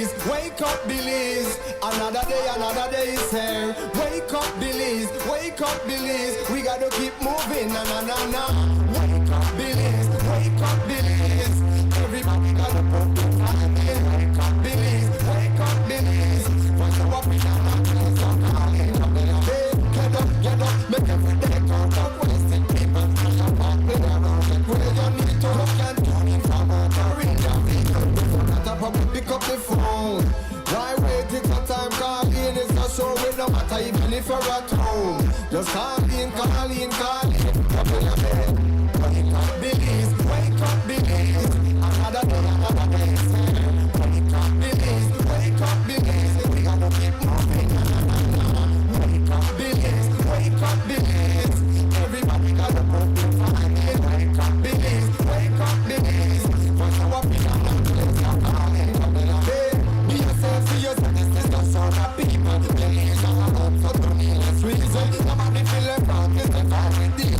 Billy's, wake up Billy's. Another day is here. Wake up Billy's, wake up Billy's. We gotta keep moving, na na na na. Wake up Billy's, wake up Billy's. Everybody gotta put the time in. Wake up Billy's, wake up Billy's. What's up in our place? I'm calling up in a day. Get up, make every day count up. Wasting people, push up on the road. Where you need to look and turn it from over in your vehicle. Before that up, pick up the phone. Why wait till the time calling? It's not sure we no matter even if you're at home. Just call in. Up in your bed. Wake up Billy's, wake up Billy's. Another day is here. Wake up Billy's, wake up Billy's. We gotta keep moving. Wake up Billy's, wake up Billy's. Everybody gotta put the time in. Wake up Billy's, wake up Billy's. What's up in your place? I'm calling up in your bed. Be yourself, see yourself. This is the sort of people. Billy's all about for the needless reason. Nobody feel proud, it's the time with the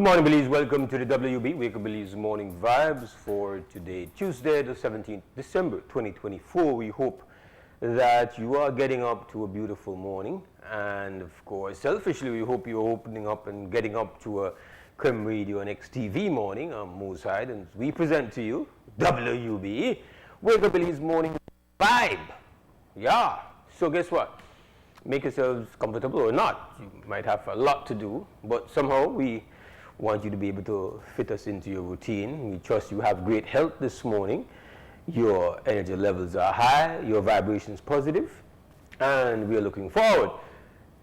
morning, Belize. Welcome to the WB Wake Up Belize Morning Vibes for today, Tuesday, the 17th December 2024. We hope that you are getting up to a beautiful morning. And of course, selfishly, we hope you're opening up and getting up to a Creme Radio and XTV morning. I'm Mose Hyde, and we present to you WB Wake Up Belize Morning Vibe. Yeah. So guess what? Make yourselves comfortable or not. You might have a lot to do, but somehow we want you to be able to fit us into your routine. We trust you have great health this morning. Your energy levels are high, your vibrations positive, and we are looking forward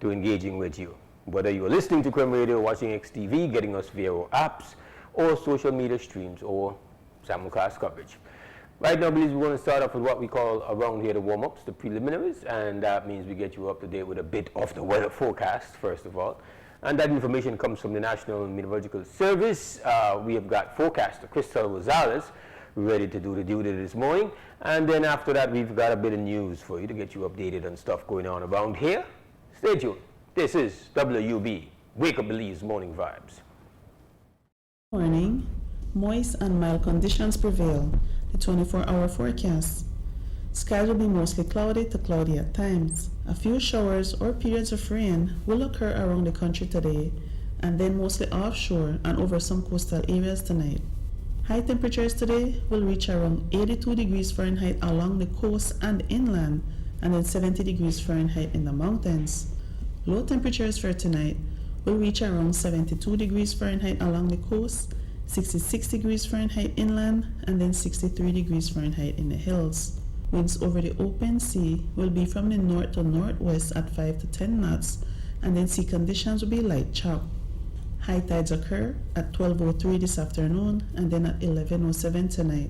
to engaging with you. Whether you're listening to Creme Radio, watching XTV, getting us via our apps, or social media streams, or simulcast coverage. Right now, we're going to start off with what we call around here the warm-ups, the preliminaries, and that means we get you up to date with a bit of the weather forecast, first of all. And that information comes from the National Meteorological Service. We have got forecaster Crystal Rosales ready to do the duty this morning. And then after that, we've got a bit of news for you to get you updated on stuff going on around here. Stay tuned. This is WUB, Wake Up Belize Morning Vibes. Morning. Moist and mild conditions prevail. The 24-hour forecast. Skies will be mostly cloudy to cloudy at times. A few showers or periods of rain will occur around the country today, and then mostly offshore and over some coastal areas tonight. High temperatures today will reach around 82 degrees Fahrenheit along the coast and inland, and then 70 degrees Fahrenheit in the mountains. Low temperatures for tonight will reach around 72 degrees Fahrenheit along the coast, 66 degrees Fahrenheit inland, and then 63 degrees Fahrenheit in the hills. Winds over the open sea will be from the north to northwest at 5 to 10 knots, and then sea conditions will be light chop. High tides occur at 12:03 this afternoon and then at 11:07 tonight.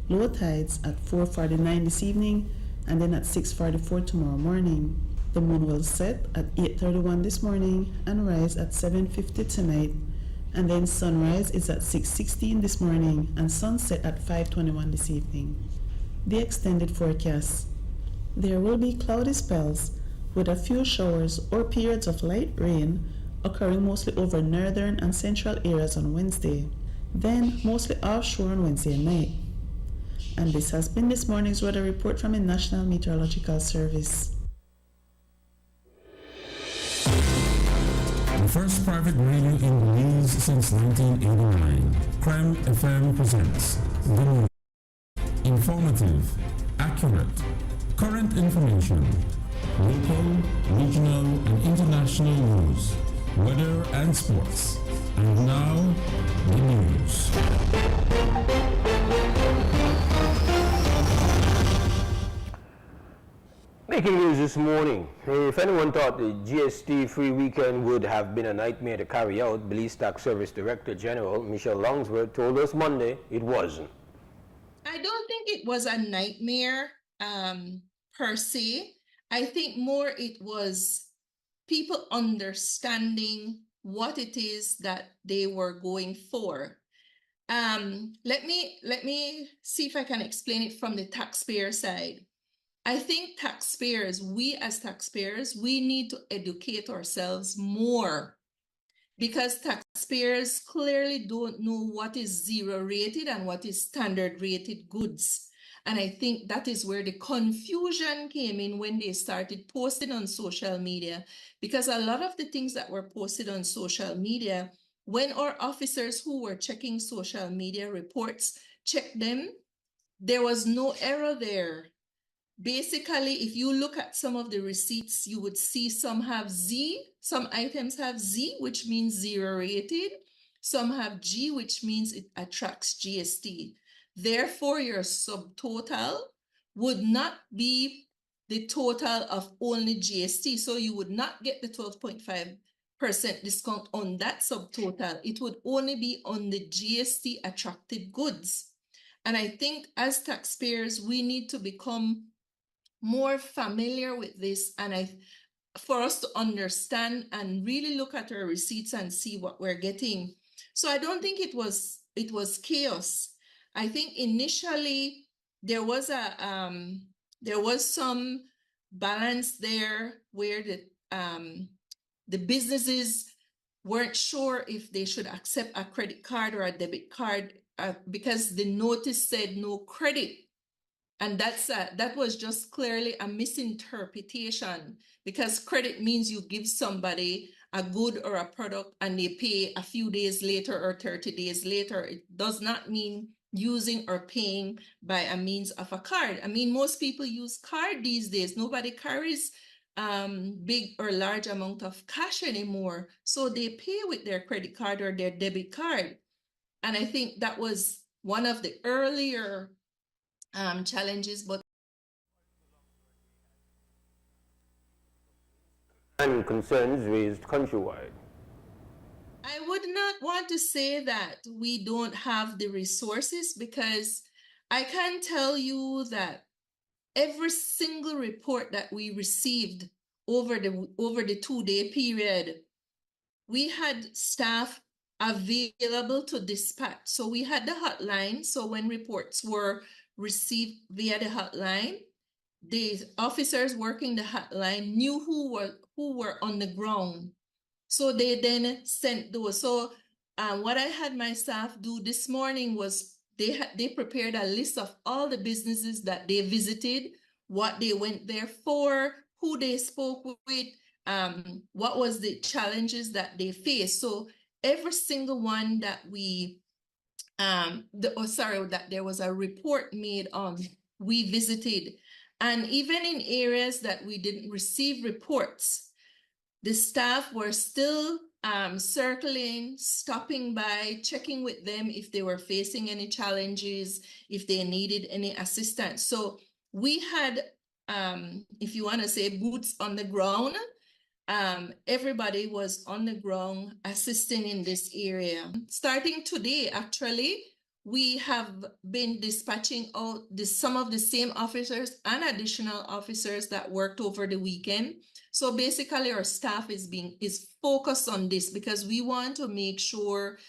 Low tides at 4:49 this evening and then at 6:44 tomorrow morning. The moon will set at 8:31 this morning and rise at 7:50 tonight, and then sunrise is at 6:16 this morning and sunset at 5:21 this evening. The extended forecast. There will be cloudy spells with a few showers or periods of light rain occurring mostly over northern and central areas on Wednesday, then mostly offshore on Wednesday night. And this has been this morning's weather report from the National Meteorological Service. The first private radio in Belize since 1989, Creme FM presents the news. Informative, accurate, current information, local, regional, and international news, weather and sports. And now, the news. Making news this morning. If anyone thought the GST-free weekend would have been a nightmare to carry out, Belize Tax Service Director General Michelle Longsworth told us Monday it wasn't. I don't think it was a nightmare per se. I think more it was people understanding what it is that they were going for. Let me see if I can explain it from the taxpayer side. I think taxpayers, we as taxpayers, we need to educate ourselves more, because taxpayers clearly don't know what is zero rated and what is standard rated goods. And I think that is where the confusion came in when they started posting on social media, because a lot of the things that were posted on social media, when our officers who were checking social media reports checked them, there was no error there. Basically, if you look at some of the receipts, you would see some have Z, some items have Z, which means zero rated. Some have G, which means it attracts GST. Therefore, your subtotal would not be the total of only GST. So you would not get the 12.5% discount on that subtotal. It would only be on the GST attracted goods. And I think as taxpayers, we need to become more familiar with this, and for us to understand and really look at our receipts and see what we're getting. So I don't think it was chaos. I think initially there was some balance there where the businesses weren't sure if they should accept a credit card or a debit card because the notice said no credit. And that was just clearly a misinterpretation, because credit means you give somebody a good or a product and they pay a few days later or 30 days later. It does not mean using or paying by a means of a card. I mean, most people use card these days. Nobody carries big or large amount of cash anymore. So they pay with their credit card or their debit card. And I think that was one of the earlier challenges, but and concerns raised countrywide. I would not want to say that we don't have the resources, because I can tell you that every single report that we received over the 2-day period, we had staff available to dispatch. So we had the hotline. So when reports were received via the hotline, the officers working the hotline knew who were on the ground. So they then sent those. So what I had my staff do this morning was they prepared a list of all the businesses that they visited, what they went there for, who they spoke with, what was the challenges that they faced. So every single one that that there was a report made on, we visited. And even in areas that we didn't receive reports, the staff were still circling, stopping by, checking with them if they were facing any challenges, if they needed any assistance. So we had, if you want to say, boots on the ground. Everybody was on the ground assisting in this area. Starting today, actually, we have been dispatching out some of the same officers and additional officers that worked over the weekend. So basically our staff is focused on this, because we want to make sure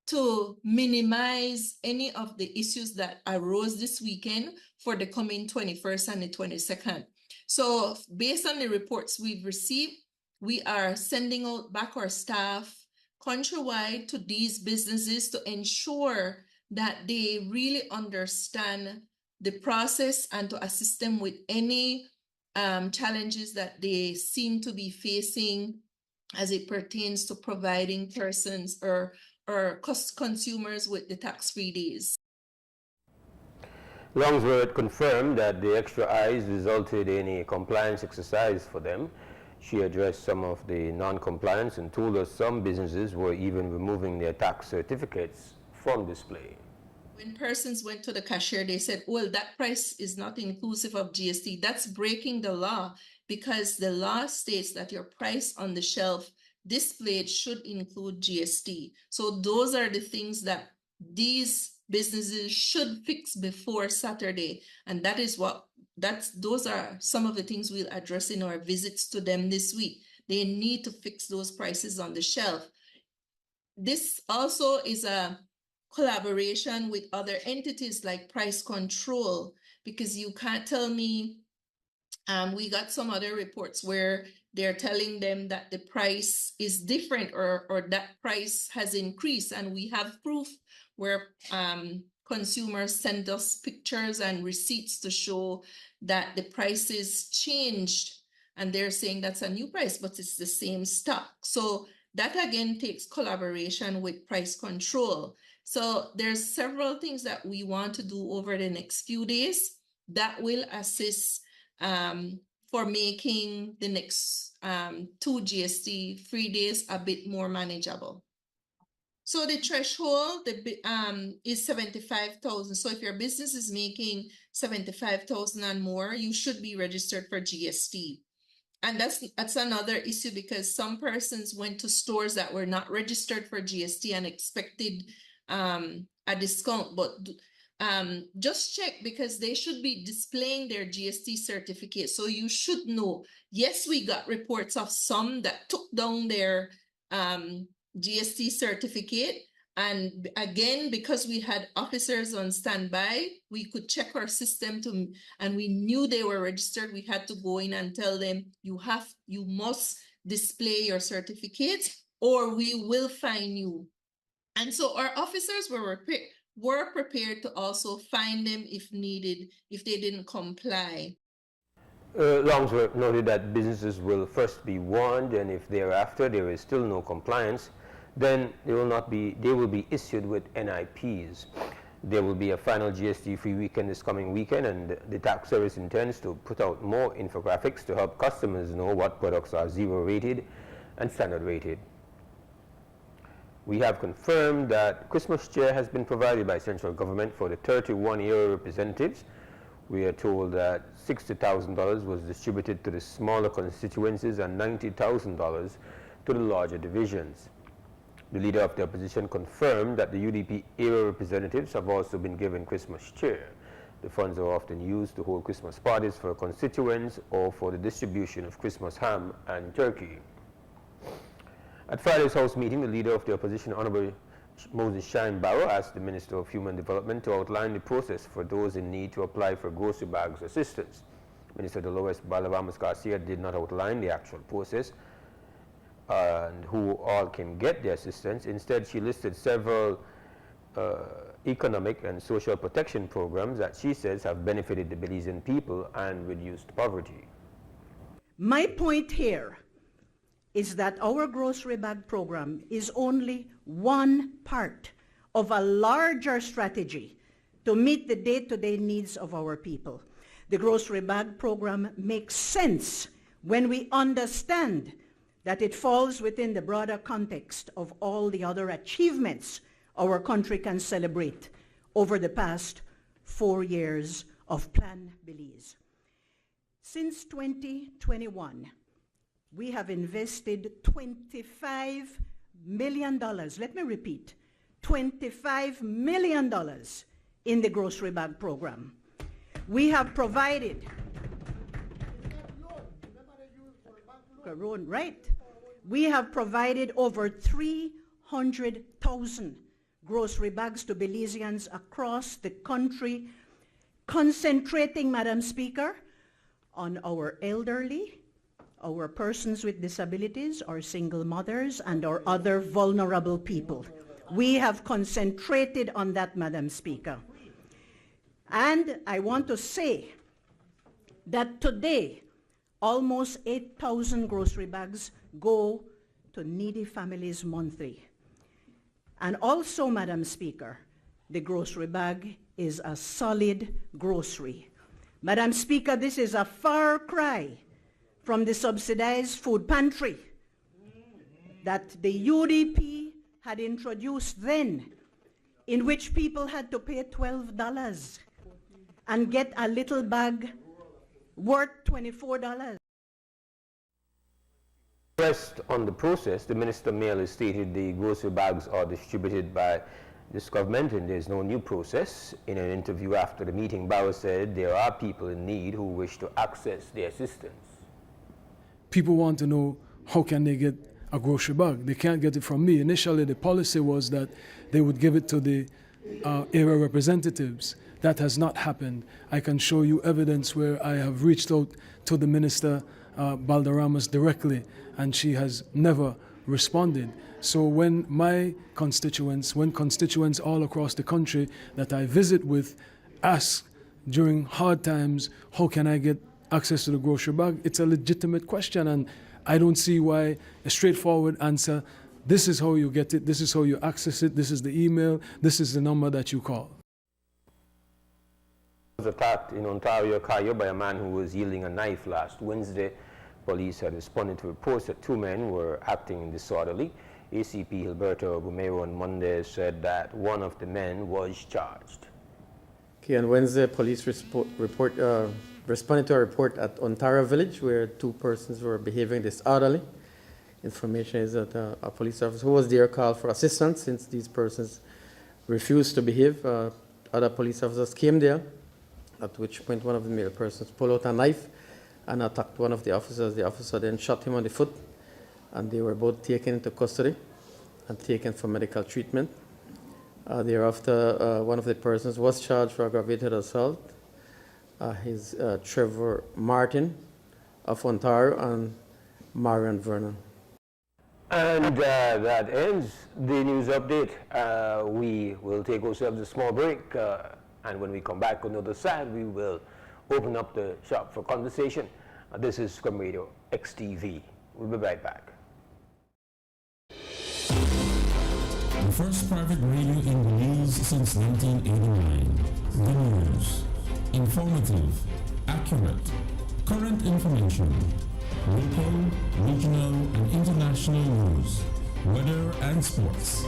to minimize any of the issues that arose this weekend for the coming 21st and the 22nd. So based on the reports we've received, we are sending out back our staff countrywide to these businesses to ensure that they really understand the process and to assist them with any challenges that they seem to be facing as it pertains to providing persons or consumers with the tax-free days. Longsworth confirmed that the extra eyes resulted in a compliance exercise for them. She addressed some of the non-compliance and told us some businesses were even removing their tax certificates from display. When persons went to the cashier, they said, well, that price is not inclusive of GST. That's breaking the law, because the law states that your price on the shelf displayed should include GST. So those are the things that these businesses should fix before Saturday. And that is those are some of the things we'll address in our visits to them this week. They need to fix those prices on the shelf. This also is a collaboration with other entities like price control, because you can't tell me, we got some other reports where they're telling them that the price is different or that price has increased, and we have proof where consumers send us pictures and receipts to show that the prices changed, and they're saying that's a new price, but it's the same stock. So that again takes collaboration with price control. So there's several things that we want to do over the next few days that will assist for making the next 2 GST free days a bit more manageable. So the threshold is 75,000. So if your business is making 75,000 and more, you should be registered for GST. And that's another issue, because some persons went to stores that were not registered for GST and expected a discount, but just check, because they should be displaying their GST certificate. So you should know, yes, we got reports of some that took down their GST certificate. And again, because we had officers on standby, we could check our system and we knew they were registered. We had to go in and tell them, you must display your certificate. or we will fine you. And so our officers were prepared to also fine them if needed, if they didn't comply. Longsworth noted that businesses will first be warned, and if thereafter there is still no compliance, then they will be issued with NIPs. There will be a final GST-free weekend this coming weekend, and the tax service intends to put out more infographics to help customers know what products are zero rated and standard rated. We have confirmed that Christmas cheer has been provided by central government for the 31 area representatives. We are told that $60,000 was distributed to the smaller constituencies and $90,000 to the larger divisions. The leader of the opposition confirmed that the UDP area representatives have also been given Christmas cheer. The funds are often used to hold Christmas parties for constituents or for the distribution of Christmas ham and turkey. At Friday's House meeting, the leader of the opposition, Honorable Mose asked the Minister of Human Development to outline the process for those in need to apply for grocery bags assistance. Minister Dolores Balaramas Garcia did not outline the actual process and who all can get the assistance. Instead, she listed several economic and social protection programs that she says have benefited the Belizean people and reduced poverty. My point here is that our grocery bag program is only one part of a larger strategy to meet the day-to-day needs of our people. The grocery bag program makes sense when we understand that it falls within the broader context of all the other achievements our country can celebrate over the past 4 years of Plan Belize. Since 2021, we have invested $25 million, let me repeat, $25 million in the grocery bag program. We have provided, we have provided over 300,000 grocery bags to Belizeans across the country, concentrating, Madam Speaker, on our elderly, our persons with disabilities, our single mothers, and our other vulnerable people. We have concentrated on that, Madam Speaker. And I want to say that today, almost 8,000 grocery bags go to needy families monthly. And also, Madam Speaker, the grocery bag is a solid grocery. Madam Speaker, this is a far cry from the subsidized food pantry that the UDP had introduced then, in which people had to pay $12 and get a little bag worth $24. Pressed on the process, the minister merely stated the grocery bags are distributed by this government and there's no new process. In an interview after the meeting, Barrow said there are people in need who wish to access the assistance. People want to know how can they get a grocery bag. They can't get it from me. Initially, the policy was that they would give it to the area representatives. That has not happened. I can show you evidence where I have reached out to the Minister Balderramas directly, and she has never responded. So when my constituents, all across the country that I visit with ask during hard times, how can I get access to the grocery bag? It's a legitimate question, and I don't see why a straightforward answer, this is how you get it, this is how you access it, this is the email, this is the number that you call. Was attacked in Ontario, Cayo, by a man who was wielding a knife last Wednesday. Police had responded to reports that two men were acting disorderly. ACP Gilberto Bumero on Monday said that one of the men was charged. Okay, on Wednesday, police responded to a report at Ontario Village where two persons were behaving disorderly. Information is that a police officer who was there called for assistance since these persons refused to behave. Other police officers came there, at which point one of the male persons pulled out a knife and attacked one of the officers. The officer then shot him on the foot, and they were both taken into custody and taken for medical treatment. Thereafter, one of the persons was charged for aggravated assault. He's Trevor Martin of Ontario and Marion Vernon. And that ends the news update. We will take ourselves a small break, and when we come back on the other side, we will open up the shop for conversation. This is Scrum Radio XTV. We'll be right back. The first private radio in Belize since 1989. The news. Informative, accurate, current information. Local, regional, and international news. Weather and sports.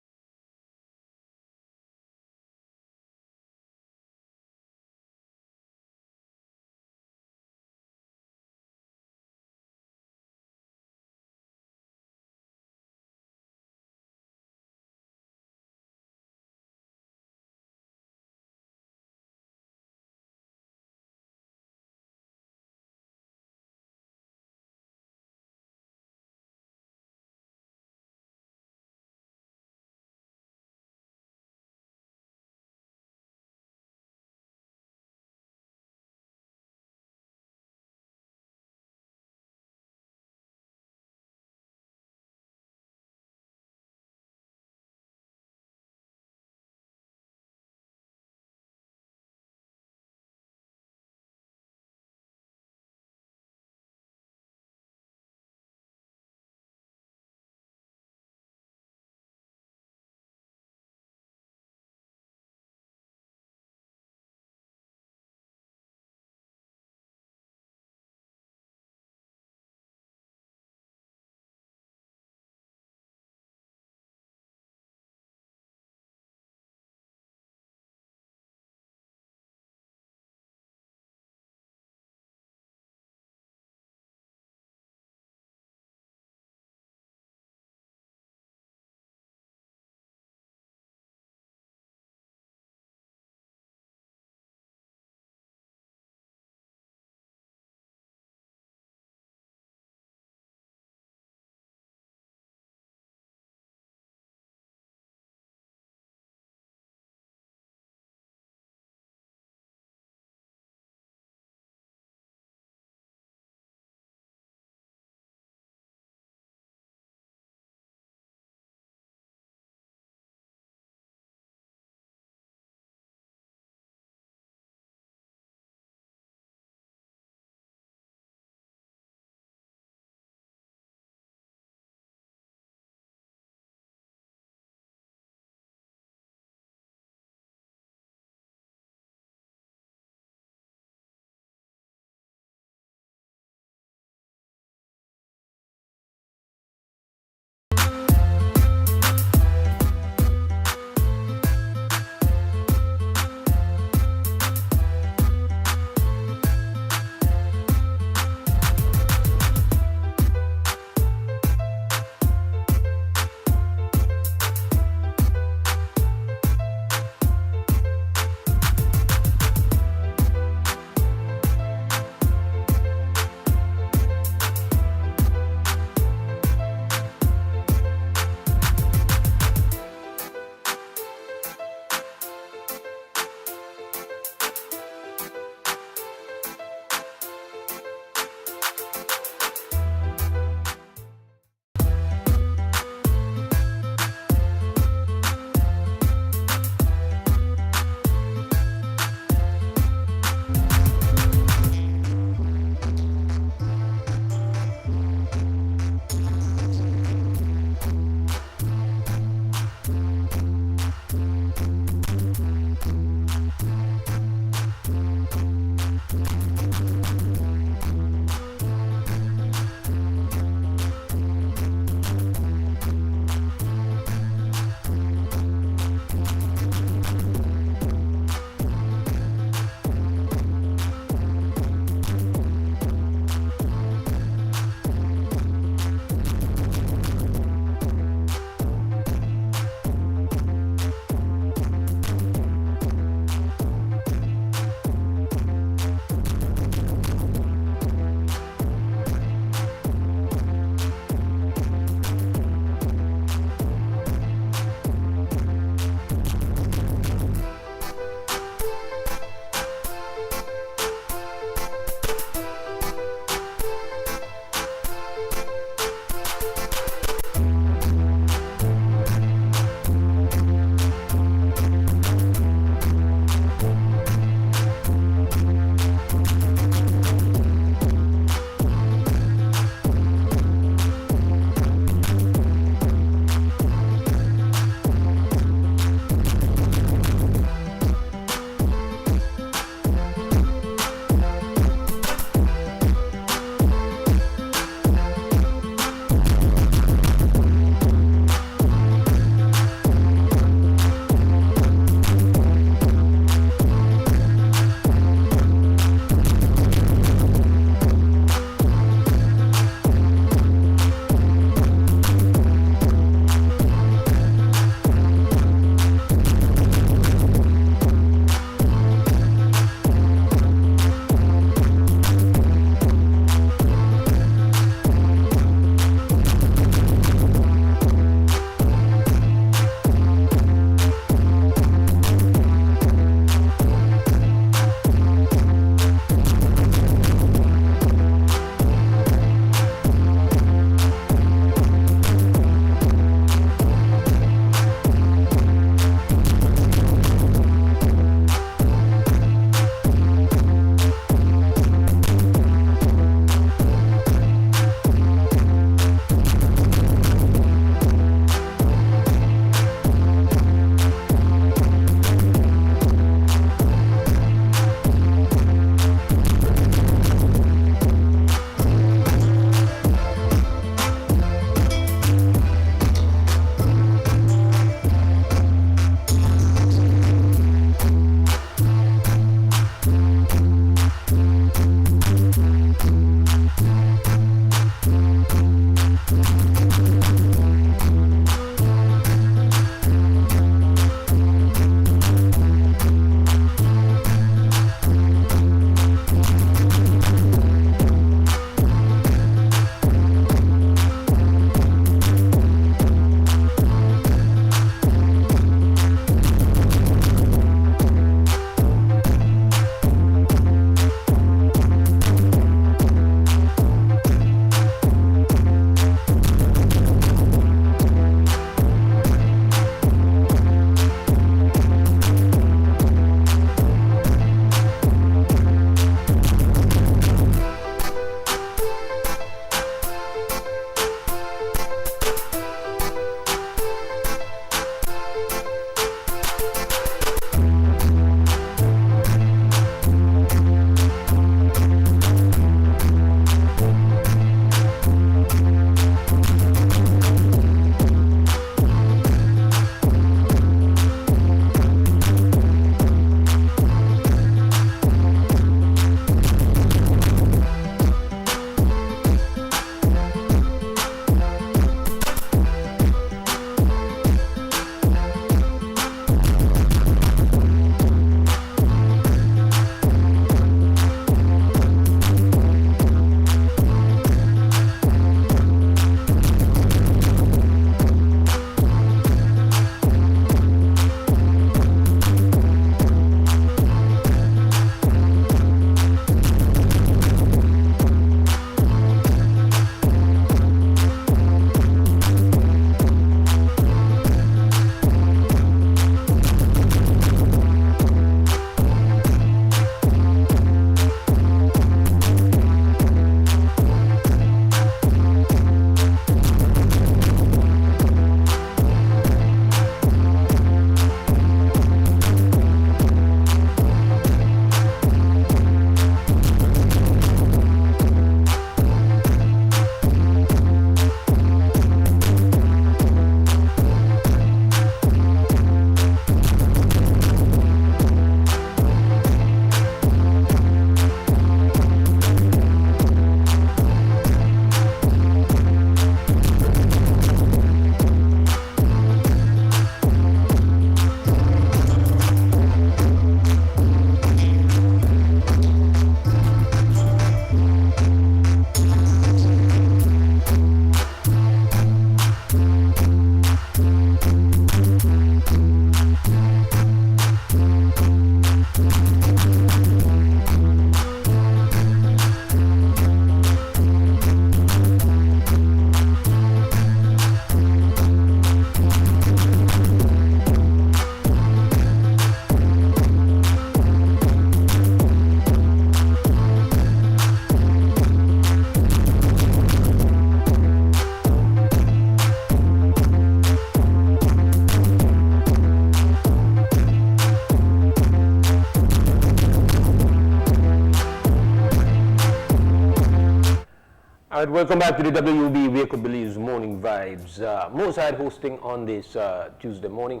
right, welcome back to the WUB Vehicle Believes Morning Vibes. Mose Hyde hosting on this Tuesday morning,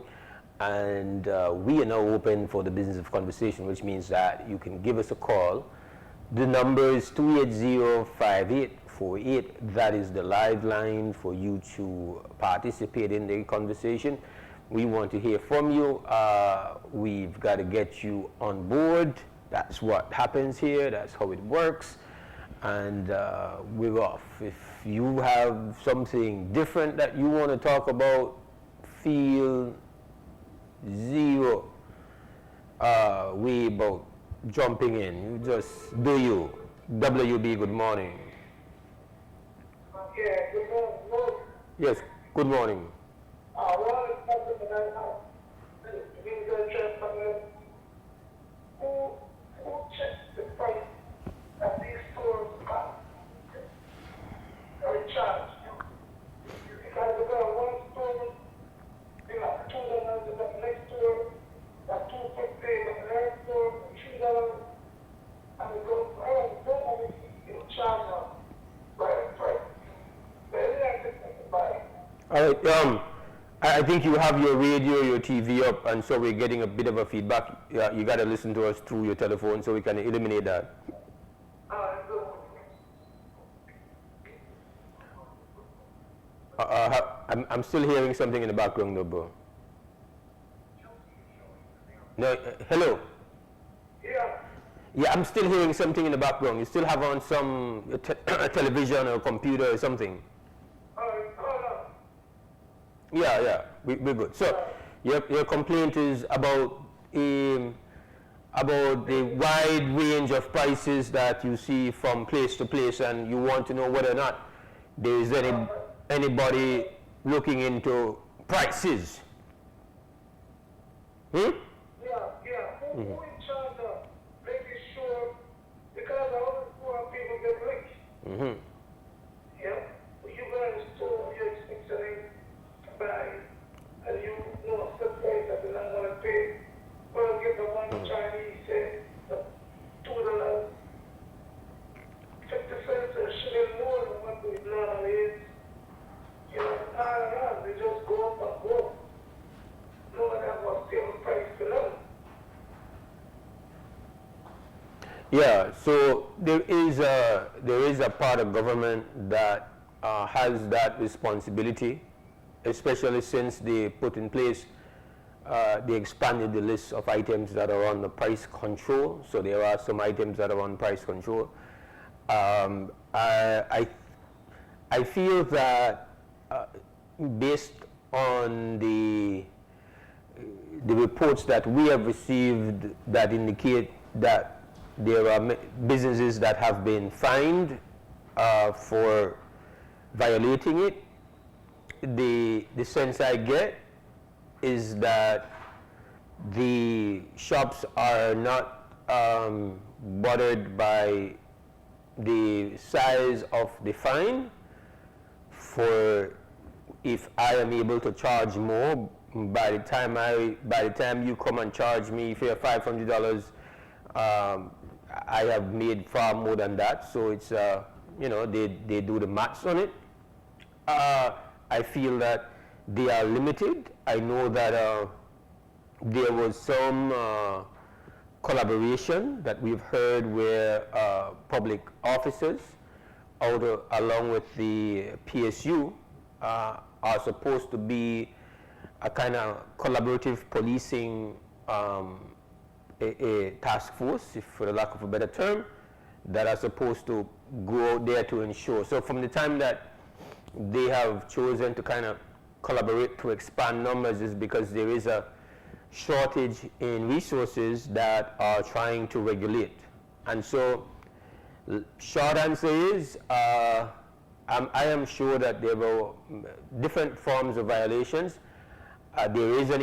and we are now open for the business of conversation, which means that you can give us a call. The number is 280-5848. That is the live line for you to participate in the conversation. We want to hear from you. We've got to get you on board. That's what happens here. That's how it works. And we're off. If you have something different that you want to talk about, feel zero way about jumping in. You just do you. WB, good morning. Yeah, good morning. Yes, good morning. Who checks the price that these stores are charged? Because we got one store, they got $2, the next store, got $2.50, the next store, $3, and it goes, I don't have any charge now. Right. But any access to buy. All right. I think you have your radio, your TV up, and so we're getting a bit of a feedback. You got to listen to us through your telephone so we can eliminate that. I'm still hearing something in the background, though, bro. No, hello? Yeah, I'm still hearing something in the background. You still have on some television or computer or something? Yeah, we're good. So, your complaint is about the wide range of prices that you see from place to place, and you want to know whether or not there is anybody looking into prices. Who in charge of making sure, because I always want people get rich. Yeah, you guys store your expenses to buy, and you know a certain price that they're not going to pay. Well, get the one Chinese, say, $2, 50 cents or shilling more than what the normally is. You know, they just go up and go. No one has what same price to them. Yeah, so there is a part of government that has that responsibility, especially since they put in place, they expanded the list of items that are on the price control. So there are some items that are on price control. I feel that based on the reports that we have received that indicate that there are businesses that have been fined for violating it, the sense I get is that the shops are not bothered by the size of the fine. For if I am able to charge more, by the time you come and charge me for $500, I have made far more than that. So it's they do the maths on it. I feel that they are limited. I know that there was some collaboration that we've heard where public officers, along with the PSU, are supposed to be a kind of collaborative policing a task force, if for the lack of a better term, that are supposed to go out there to ensure. So from the time that they have chosen to kind of collaborate to expand numbers is because there is a shortage in resources that are trying to regulate. And so short answer is I am sure that there were different forms of violations. There is an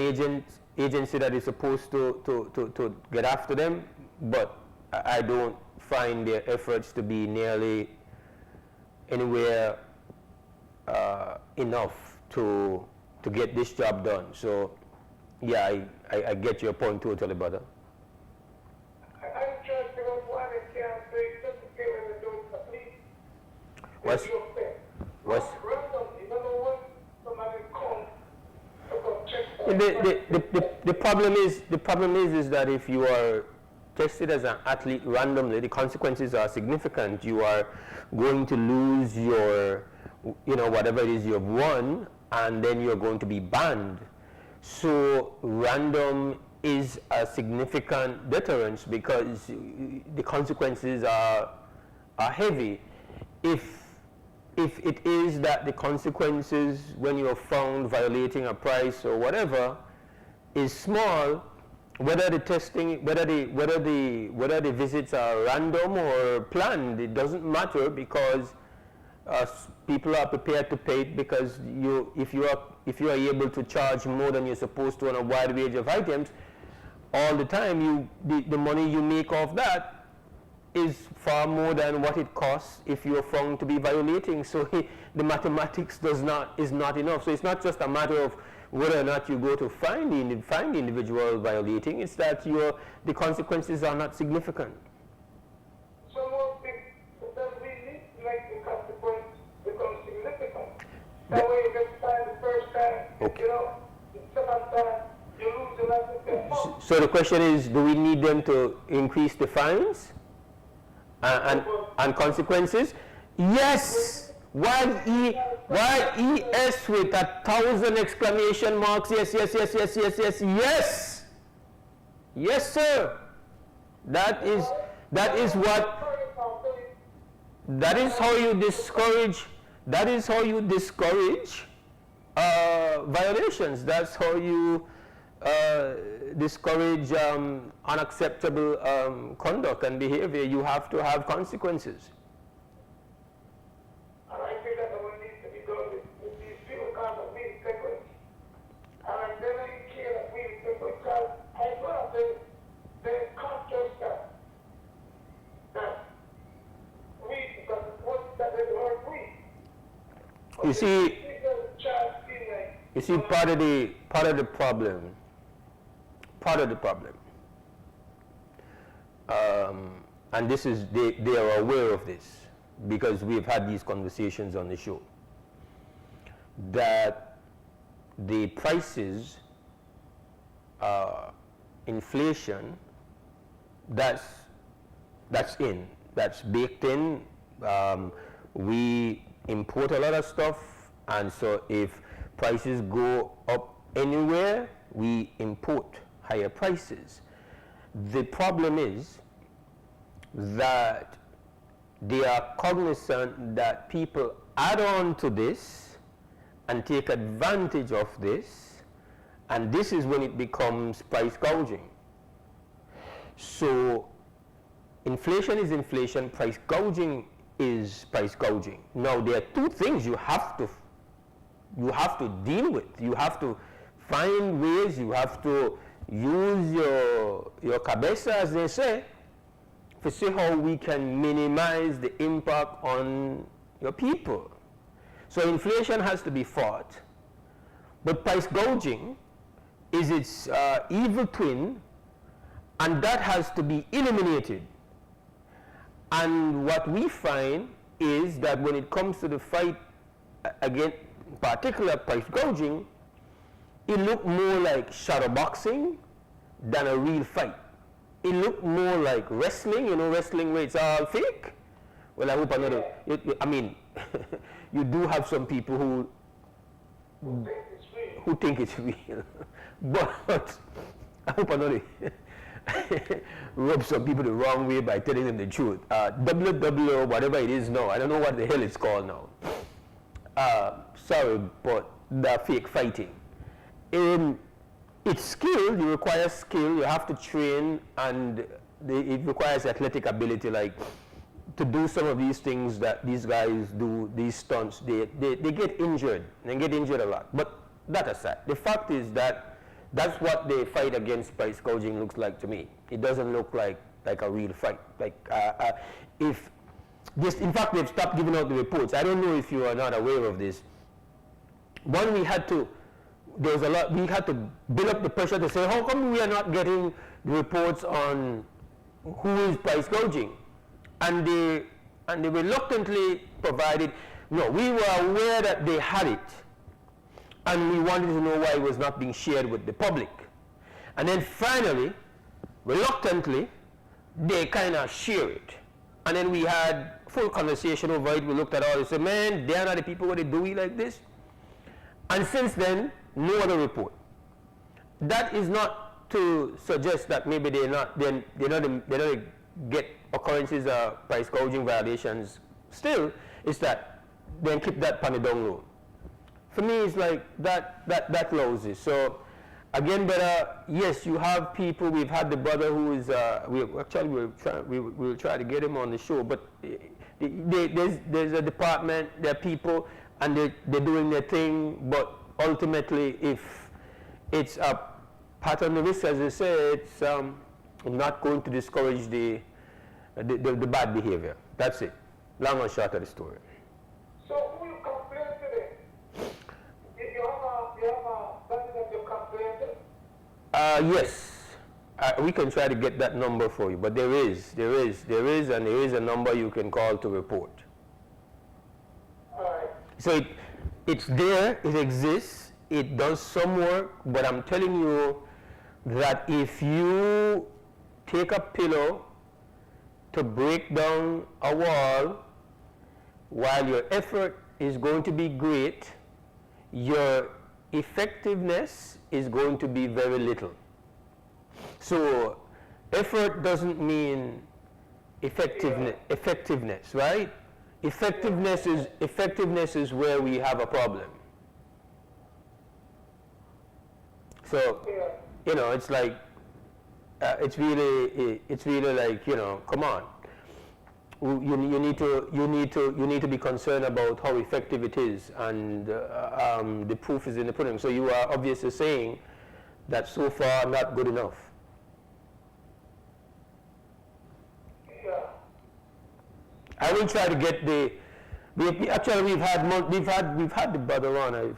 agency that is supposed to get after them, but I don't find their efforts to be nearly anywhere enough to get this job done. So yeah, I get your point totally, brother. What's Randomly, you don't know when somebody comes to go check the problem is that if you are tested as an athlete randomly, the consequences are significant. You are going to lose your, whatever it is you've won, and then you're going to be banned. So random is a significant deterrence because the consequences are heavy. If it is that the consequences when you're found violating a price or whatever is small, whether the testing, whether the visits are random or planned, it doesn't matter because people are prepared to pay it because if you are able to charge more than you're supposed to on a wide range of items all the time, the money you make off that is far more than what it costs if you're found to be violating. So the mathematics is not enough. So it's not just a matter of whether or not you go to find the individual violating, it's that the consequences are not significant. Someone thinks that we need to make the consequence become significant. That way you get fined the first time, Okay. the second time, you lose the license. So the question is, do we need them to increase the fines and consequences? Yes! Why ES with 1,000 exclamation marks? Yes, yes, yes, yes, yes, yes, yes! Yes, sir! That is how you discourage violations. That's how you discourage unacceptable conduct and behavior. You have to have consequences. And I think that what needs to be done with these people kind of really separate. And I never care that really separate because I know that they conscious that we, because what that they hurt we. You see, part of the problem, and this is they are aware of this because we've had these conversations on the show, that the prices, inflation, that's baked in. We import a lot of stuff, and so if prices go up anywhere, we import higher prices. The problem is that they are cognizant that people add on to this and take advantage of this, and this is when it becomes price gouging. So inflation is inflation, price gouging is price gouging. Now there are two things you have to deal with. You have to find ways, you have to use your cabeza, as they say, to see how we can minimize the impact on your people. So inflation has to be fought, but price gouging is its evil twin, and that has to be eliminated. And what we find is that when it comes to the fight against particular price gouging, it looked more like shadow boxing than a real fight. It looked more like wrestling, wrestling where it's all fake. Well, I hope another, I mean, you do have some people who think it's real. But I hope another rub some people the wrong way by telling them the truth. WWE or whatever it is now, I don't know what the hell it's called now. Sorry, but the fake fighting. It's skill, you require skill, you have to train, and it requires athletic ability, like to do some of these things that these guys do, these stunts, they get injured, they get injured a lot. But that aside, the fact is that that's what the fight against price gouging looks like to me. It doesn't look like a real fight. In fact, they've stopped giving out the reports. I don't know if you are not aware of this. One, we had to build up the pressure to say, how come we are not getting the reports on who is price gouging? And and they reluctantly provided. No, we were aware that they had it, and we wanted to know why it was not being shared with the public. And then finally, reluctantly, they kind of share it. And then we had full conversation over it. We looked at all this, said, man, they're not the people what they do it like this. And since then, no other report. That is not to suggest that maybe they not get occurrences of price gouging violations. Still, it's that then keep that on the down low. For me, it's like that lousy. So again, but yes, you have people. We've had the brother who is. We'll try to get him on the show. But there's a department. There are people, and they're doing their thing. But ultimately, if it's a part on the risk, as I say, it's not going to discourage the bad behavior. That's it. Long and short of the story. So who you complain today? You have a person that you complain to? Yes. We can try to get that number for you, but there is a number you can call to report. All right. So it's there, it exists, it does some work, but I'm telling you that if you take a pillow to break down a wall, while your effort is going to be great, your effectiveness is going to be very little. So effort doesn't mean effectiveness, right? Effectiveness is where we have a problem. So, it's like, it's really like, come on. You need to be concerned about how effective it is, and the proof is in the pudding. So you are obviously saying that so far not good enough. Yeah. I will try to get we've had the brother on. I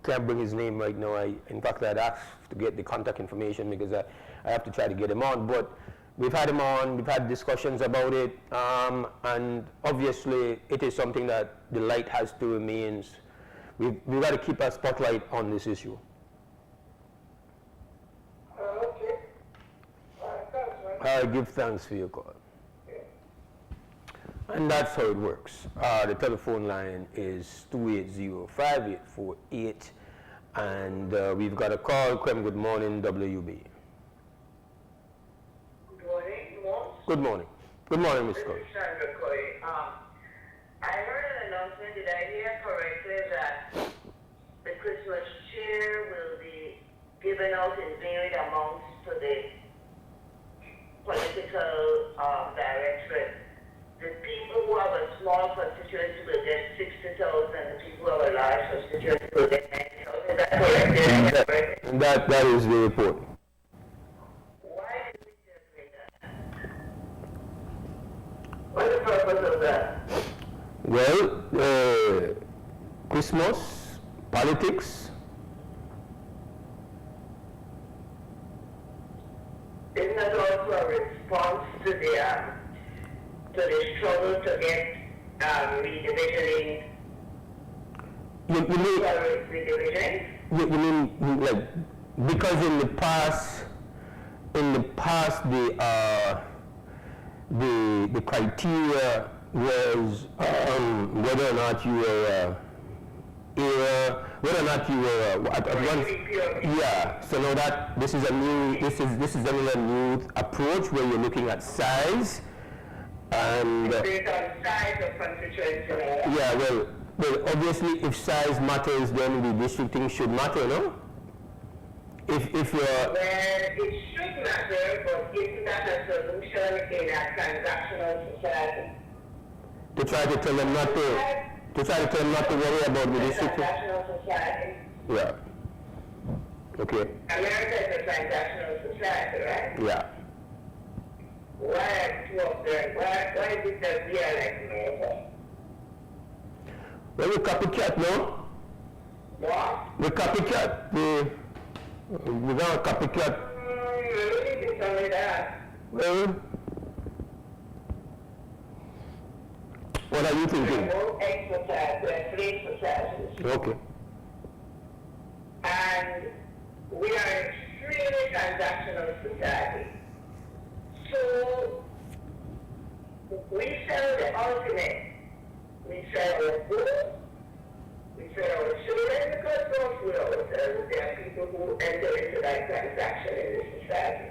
can't bring his name right now. In fact, I'd asked to get the contact information because I have to try to get him on. But we've had him on. We've had discussions about it, and obviously it is something that the light has to remain. We've got to keep a spotlight on this issue. Okay. All right, thanks, man. I give thanks for your call. And that's how it works. The telephone line is 280-5848. And we've got a call. Krem, good morning, WUB. Good morning, Mose. Good morning. Good morning, Ms. Cole. I heard an announcement, did I hear correctly, that the Christmas cheer will be given out in varied amounts to the political directorate? The people who have a small constituency will get 60,000, the people who have a large constituency will get 90,000. Is that correct? That is the report. Why did we celebrate that? What's the purpose of that? Well, Christmas, politics. Isn't that also a response to the struggle to get redivisioning? You mean like because in the past the criteria was whether or not you were yeah. So now that this is a new approach where you're looking at size and based on size of constituency. yeah. Well, obviously, if size matters, then the districting should matter, no? If you're well, it should matter, but isn't that a solution in a transactional society? to try to tell them not to worry about the districting. Transactional society. Yeah. Okay. America is a transactional society, right? Yeah. Why are two of them? Why is it that we are like America? Well, we copycat, no? What? We copycat. We're gonna copycat. You really did tell me that. Well, What are you thinking? More exercise, we're free exercises. Okay. And we are an extremely transactional society. So we sell the ultimate. We sell our food, we sell our children, because don't fool ourselves. There are people who enter into that transaction in this society.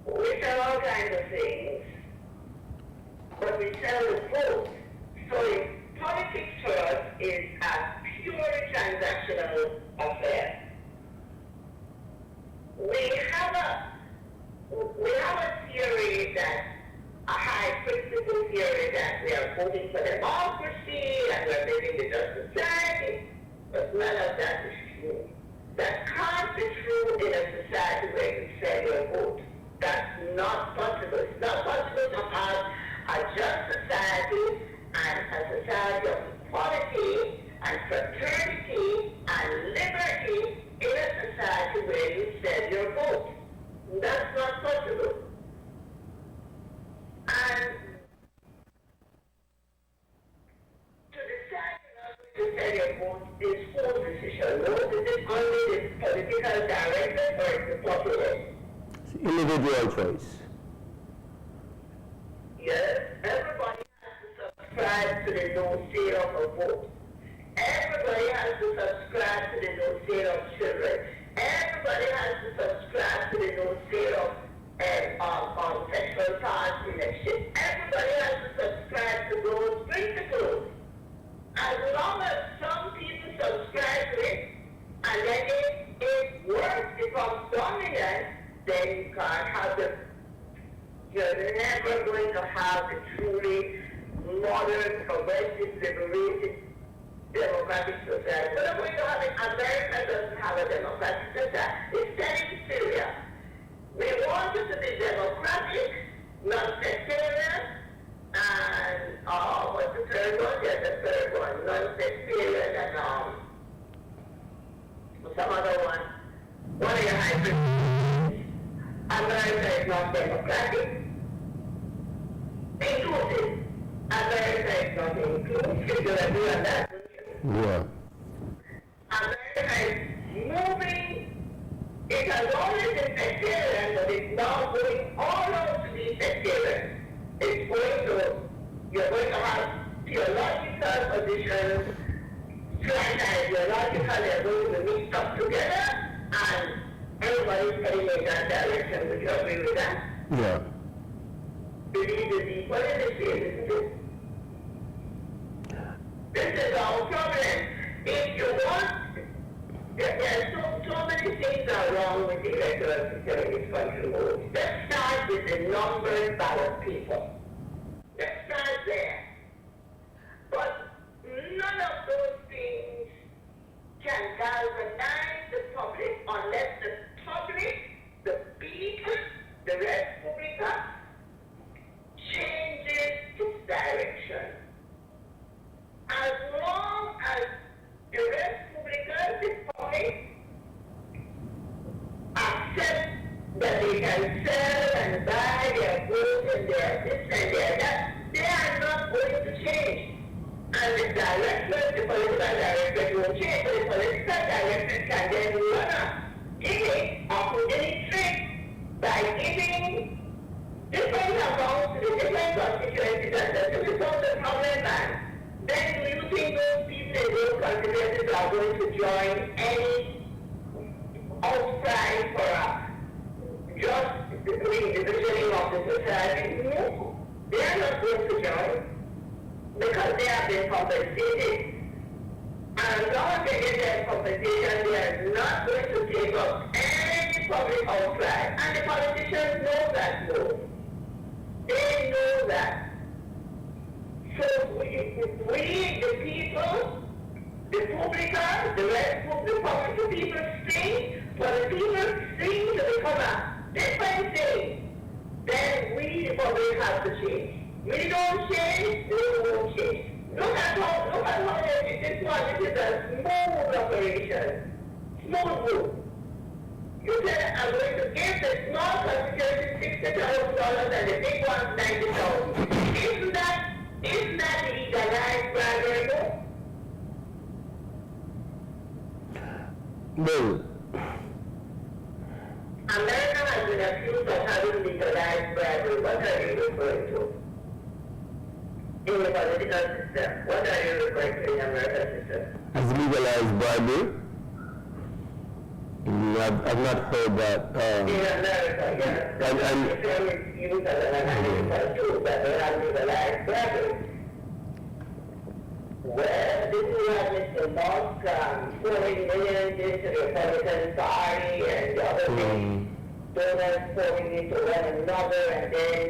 We sell all kinds of things, but we sell the vote. So politics for us is a purely transactional affair. We have a theory that, a high principle theory that we are voting for democracy and we're building the just society, but none of that is true. That can't be true in a society where you sell your vote. That's not possible. It's not possible to have a just society and a society of equality and fraternity and liberty in a society where you sell your vote. That's not possible. And to decide not to sell your vote is full decision. No, this is only the political director or the populace. Individual choice. Yes, everybody has to subscribe to the no sale of a vote. Everybody has to subscribe to the no sale of children. Everybody has to subscribe to the no sale of sexual parts election. Everybody has to subscribe to those principles. As long as some people subscribe to it, and then it works, becomes dominant, then you can't have the, you're never going to have the truly modern, progressive, liberated, democratic society. We're not going to have it. America doesn't have a democratic society. It's telling Syria. We want it to be democratic, non-sectarian, and what's the third one? There's the third one, non-sectarian and some other one. What are your hybrids? America is not democratic. Inclusive. America is not inclusive. You agree on that? Yeah. America is moving. It has always been sectarian, but it's now going all out to be sectarian. It's going to, you're going to have theological positions, slight ideological, they're going to mix up together, and everybody's heading in that direction. Would you agree with that? Yeah. Believe is equal in this case, isn't it? This is our problem. If you want, there are so many things are wrong with the electoral system in this country. Let's start with the numbers ballot people. Let's start there. But none of those things can galvanize the public unless the public, the people, the Republica, changes its direction. As long as the Republicans, the public, accept that they can sell and buy their goods and their this and their that, they are not going to change. And the directors, the political directors will change, but the political directors can then run a gimmick or put any trick by giving different amounts to the different constituencies, and that's to become the problem man. Then do you think those people in those constituencies are going to join any outcry for a just redivisioning of the society? No, they are not going to join because they have been compensated. And as long as they get their compensation, they are not going to take up any public outcry. And the politicians know that, no. They know that. So we, the people, the publica, the rest, the public people sing, for the people sing to become a different thing. Then we, the public, have to change. We don't change, they won't change. Look at how this one, this is a smooth operation. Smooth move. You said I'm going to give the small constituency $60,000 and the big ones $90,000. Isn't that legalized bribery? Well, America has been accused of having legalized bribery. What are you referring to? In the political system, what are you referring to in America's system? as legalized bribery? I've not heard that. In America, yes. The system is used as an analytical tool that they have legalized bribery. Well, this is what Mr. Musk pouring millions into the Republican Party and the other things, donors pouring into one another, and then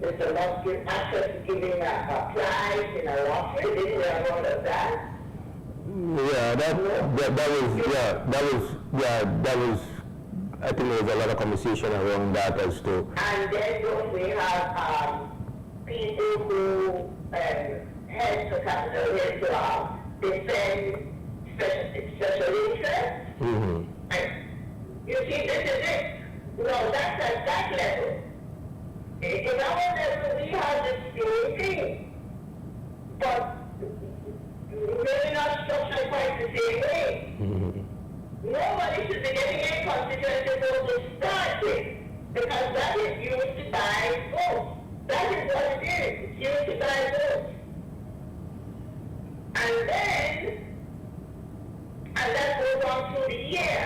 Mr. Musk is actually giving a prize in a lottery. Did you hear about that? Yeah, that was. I think there was a lot of conversation around that as to. And then don't we have people who head to Capitol Hill to defend special interests? And you see, this is it. No, that's at that level. In our level, we have the same thing. But maybe not structured quite the same way. Nobody should be getting a constituency vote to start with, because that is used to buy votes. That is what it is. It's used to buy votes. And that goes on through the year.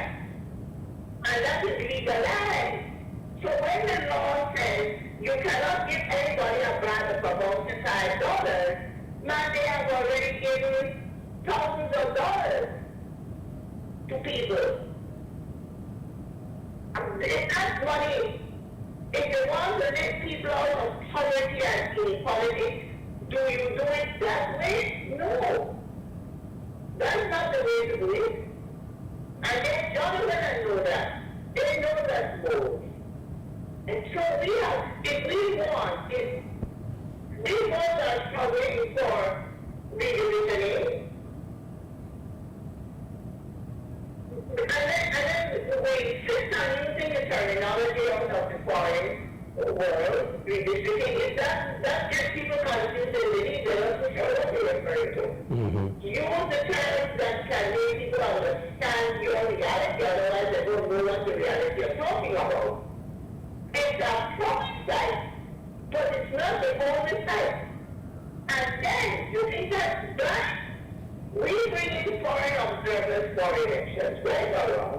And that is legalized. So when the law says you cannot give anybody a grant of about $5, man, they have already given thousands of dollars to people. That's money. If you want to lift people out of poverty and inequality, do you do it that way? No. That's not the way to do it. And then Jonathan know that. They know that move. And so we have, if we both are struggling for redivisioning. And then we insist on using the terminology out of the foreign world, redistricting, that gets people confused and they don't know what they're referring to. Use the terms that can make people understand your reality, otherwise they don't know what the reality you're talking about. It's a promised site, but it's not the only site. And then you think that's right? We bring in foreign observers for elections, right or wrong?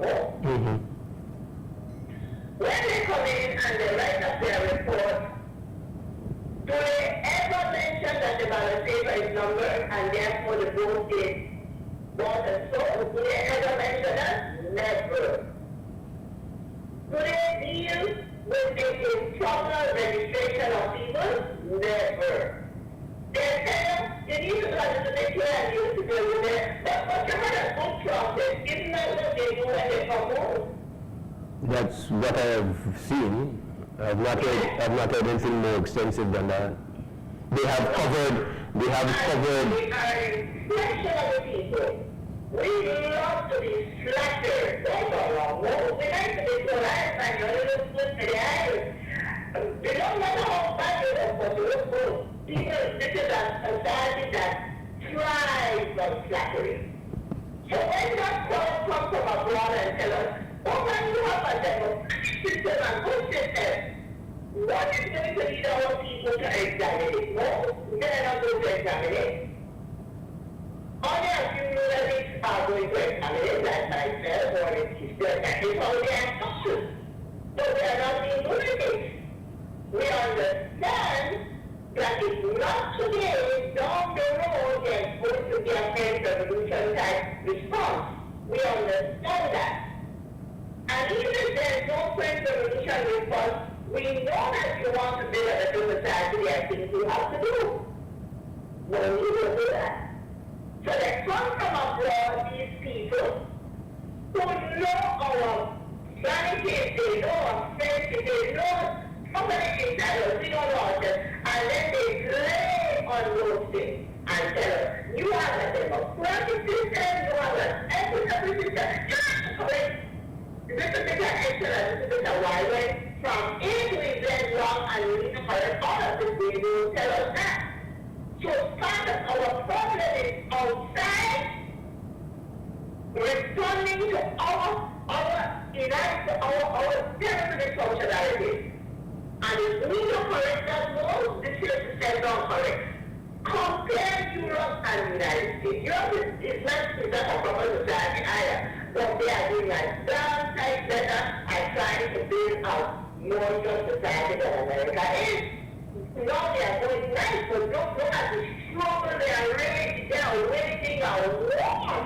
When they come in and they write up their report, do they ever mention that the ballot paper is numbered and therefore the vote is bought and sold? Do they ever mention that? Never. Do they deal with the improper registration of people? Never. They tell us you need to go to the picture and you need to go with it. But you had a good process. Isn't that what they do when they come home? That's what I have seen. I've not heard anything more extensive than that. They have covered. We are a reflection of the people. We love to be flattered. That's all wrong. No, we like to be polite and a little good to the eyes. It don't matter how bad you look, but you look good. People, this is a society that thrives on flattery. So when that crowd comes from abroad and tell us, oh man, you have a democratic system and good system, what is going to lead our people to examine it? No, they're not going to examine it. Only a few journalists are going to examine it, like myself, or it's how they are structured. But they are not being doing it. We understand that it's not today, down the road, there's going to be a French Revolution type response. We understand that. And even if there's no French Revolution response, we know that you want to build a better society, there are things you have to do. No, we will do that. So they come from abroad, these people, who know our vanity, they know our friendship, they know how many things that we don't know ourselves, and then they play on those things and tell us, you have a democratic system, you have an equitable system, you have to correct. This is the I said a little bit a while when from A to Z wrong and we need to correct all of this, they will tell us that. So part of our problem is outside responding to our territory functionality. And if we don't correct that more, this is the not correct. Compare Europe and the United States. Europe is not a proper society either. But they are doing a damn sight better at trying to build a more just society than America is. Now they are going nice, but look at the struggle they are waging a war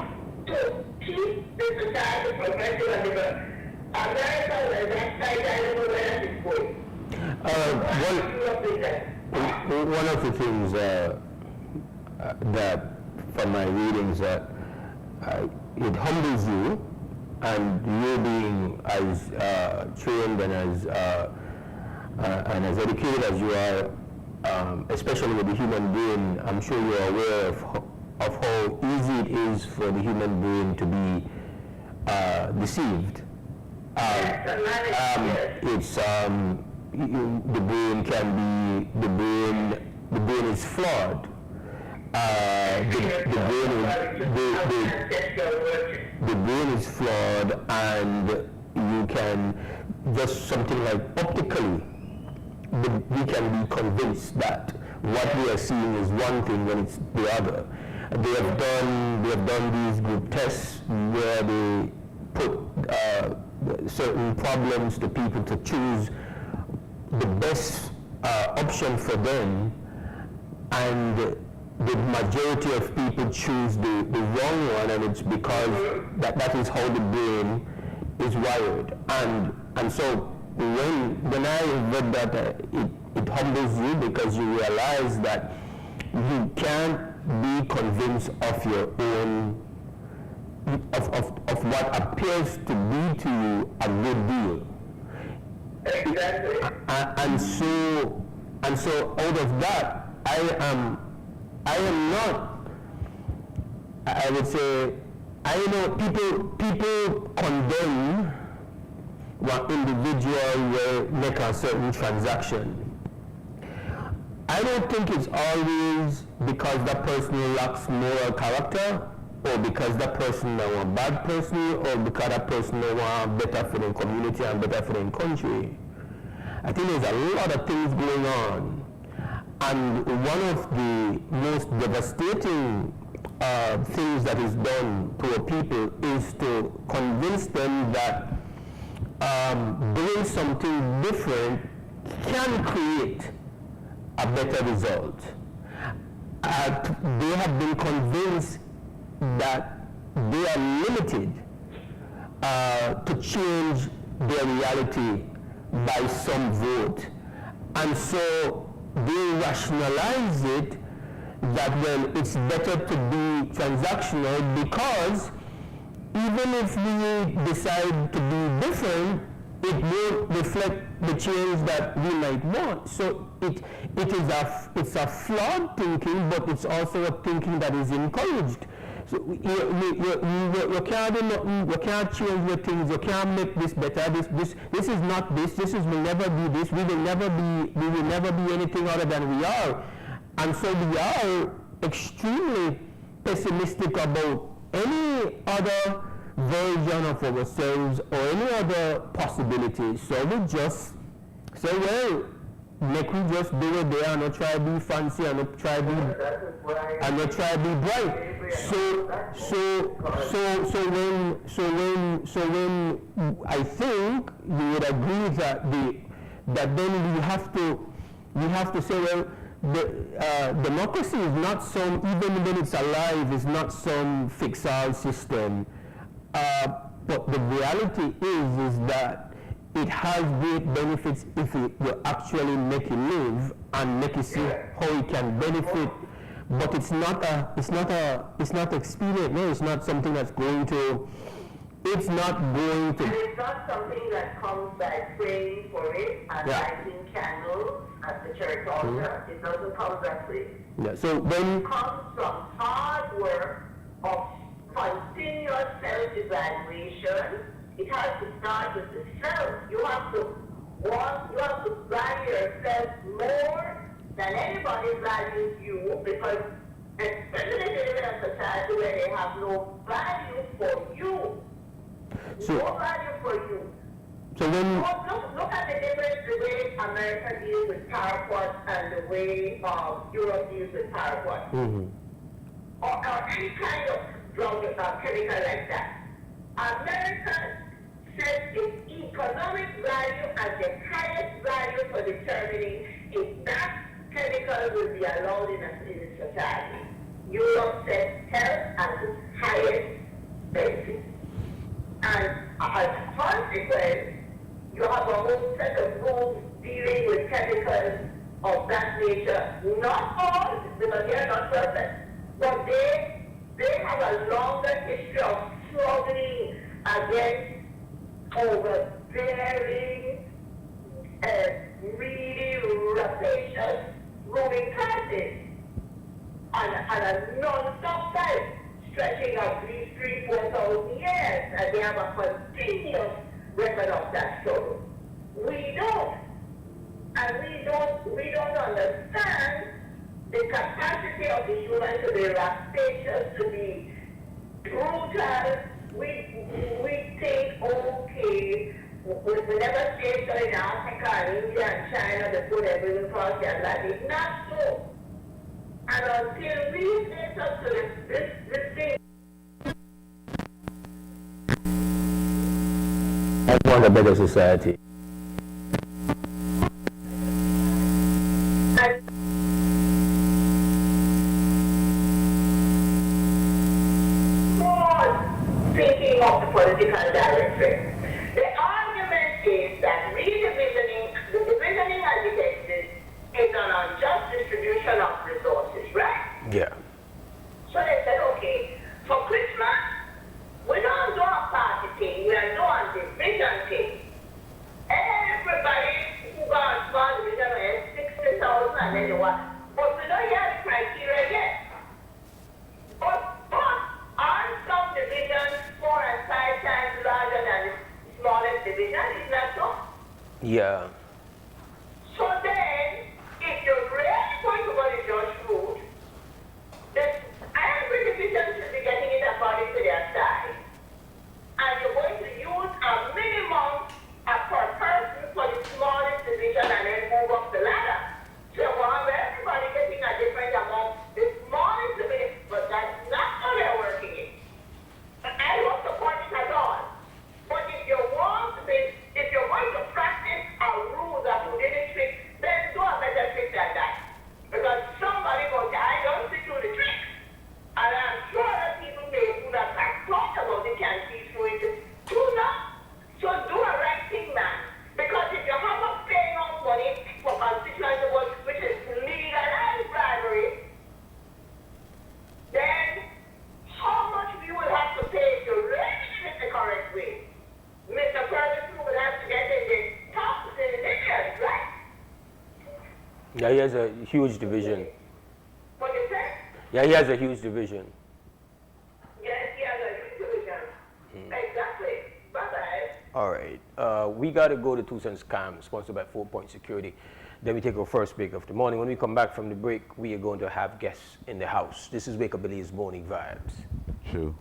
to keep the society progressive and liberal. America was that side, I don't know where that is going. One of the things that from my readings that it humbles you, and you being as trained and as educated as you are, especially with the human brain, I'm sure you're aware of how easy it is for the human brain to be deceived. It's the brain can be the brain is flawed. The brain is flawed, and you can just something like optically, we can be convinced that what we are seeing is one thing when it's the other. They have done these group tests where they put certain problems to people to choose the best option for them, and the majority of people choose the wrong one, and it's because that is how the brain is wired. And so when I read that, it humbles you, because you realize that you can't be convinced of your own of what appears to be to you a good deal. Exactly. And so out of that, I am not, I would say, I know people condemn one individual will make a certain transaction. I don't think it's always because that person lacks moral character, or because that person is a bad person, or because that person wants better for the community and better for the country. I think there's a lot of things going on. And one of the most devastating things that is done to a people is to convince them that doing something different can create a better result. They have been convinced that they are limited to change their reality by some vote. And so they rationalize it that, well, it's better to be transactional, because even if we decide to be different, it won't reflect the change that we might want. So it's a flawed thinking, but it's also a thinking that is encouraged. So you can't do nothing, you can't change your things, you can't make this better, this is not this will never be this, we will never be anything other than we are. And so we are extremely pessimistic about any other version of ourselves or any other possibility. So we just say, well, make we just do it there and not try to be fancy and not try to be bright. So when I think you would agree that then we have to say, well, democracy is not some, even when it's alive, is not some fixed system. But the reality is that it has great benefits if you actually make it live and make it see how it can benefit. But it's not expedient. No, it's not something that's going to. It's not going to. And it's not something that comes by praying for it and lighting candles at the church altar. It doesn't come that way. Yeah. So when it comes from hard work of continuous self-evaluation it has to start with the self. You have to value yourself more than anybody values you, because especially if you live in a society where they have no value for you. So, No value for you. so when Look at the difference the way America deals with paraquat and the way Europe deals with paraquat. mm-hmm. Or any kind of drug chemical like that. America sets its economic value as the highest value for determining if that chemical will be allowed in a society. Europe sets health as its highest basis. And as a consequence, you have a whole set of rules dealing with chemicals of that nature. Not all, because they are not perfect, but they have a longer history of struggling against overbearing, really rapacious ruling classes and a non-stop fight stretching at least 3,000-4,000 years, and they have a continuous record of that struggle. We don't. And we don't understand the capacity of the human to be rapacious, to be brutal. We think, okay, we never stay so in Africa and India and China before they bring across the Atlantic. Not so. And until we face up to this thing, I want a better society. thinking of the political directory. The argument is that the divisioning as it exists is an unjust distribution of resources, right? Yeah. So they said, okay, for Christmas, we don't do a party thing, we are doing division thing. Everybody who got a small division has 60,000 and then what? But we don't have the criteria yet. But aren't some divisions 4 and 5 times larger than the smallest division? Is that so? Yeah. So then, if you're really going to go the judge route, then every division should be getting it according to their size. And you're going to use a minimum per person for the smallest division and then move up the ladder. So you have everybody getting a different amount. The smallest division, but that's not how they're working it. I don't support it at all. But if you're going to practice a rule that you didn't trick, then do a better trick than that. Because somebody goes, I don't see through the trick. And I'm sure that people who that have talked about it can see through it. Do not. So do a right thing, man. Because if you have a paying out money for constituency vote, which is legalized bribery, then how much we will have to pay to really do it the correct way? Mr. Ferguson will have to get in the top of the millions, right? Yeah, he has a huge division. What you say? Yeah, he has a huge division. Yes, he has a huge division. Exactly. Bye-bye. All right. We got to go to 2 Cents Cam, sponsored by 4 Point Security. Then we take our first break of the morning. When we come back from the break, we are going to have guests in the house. This is Wake Up Billy's Morning Vibes. True.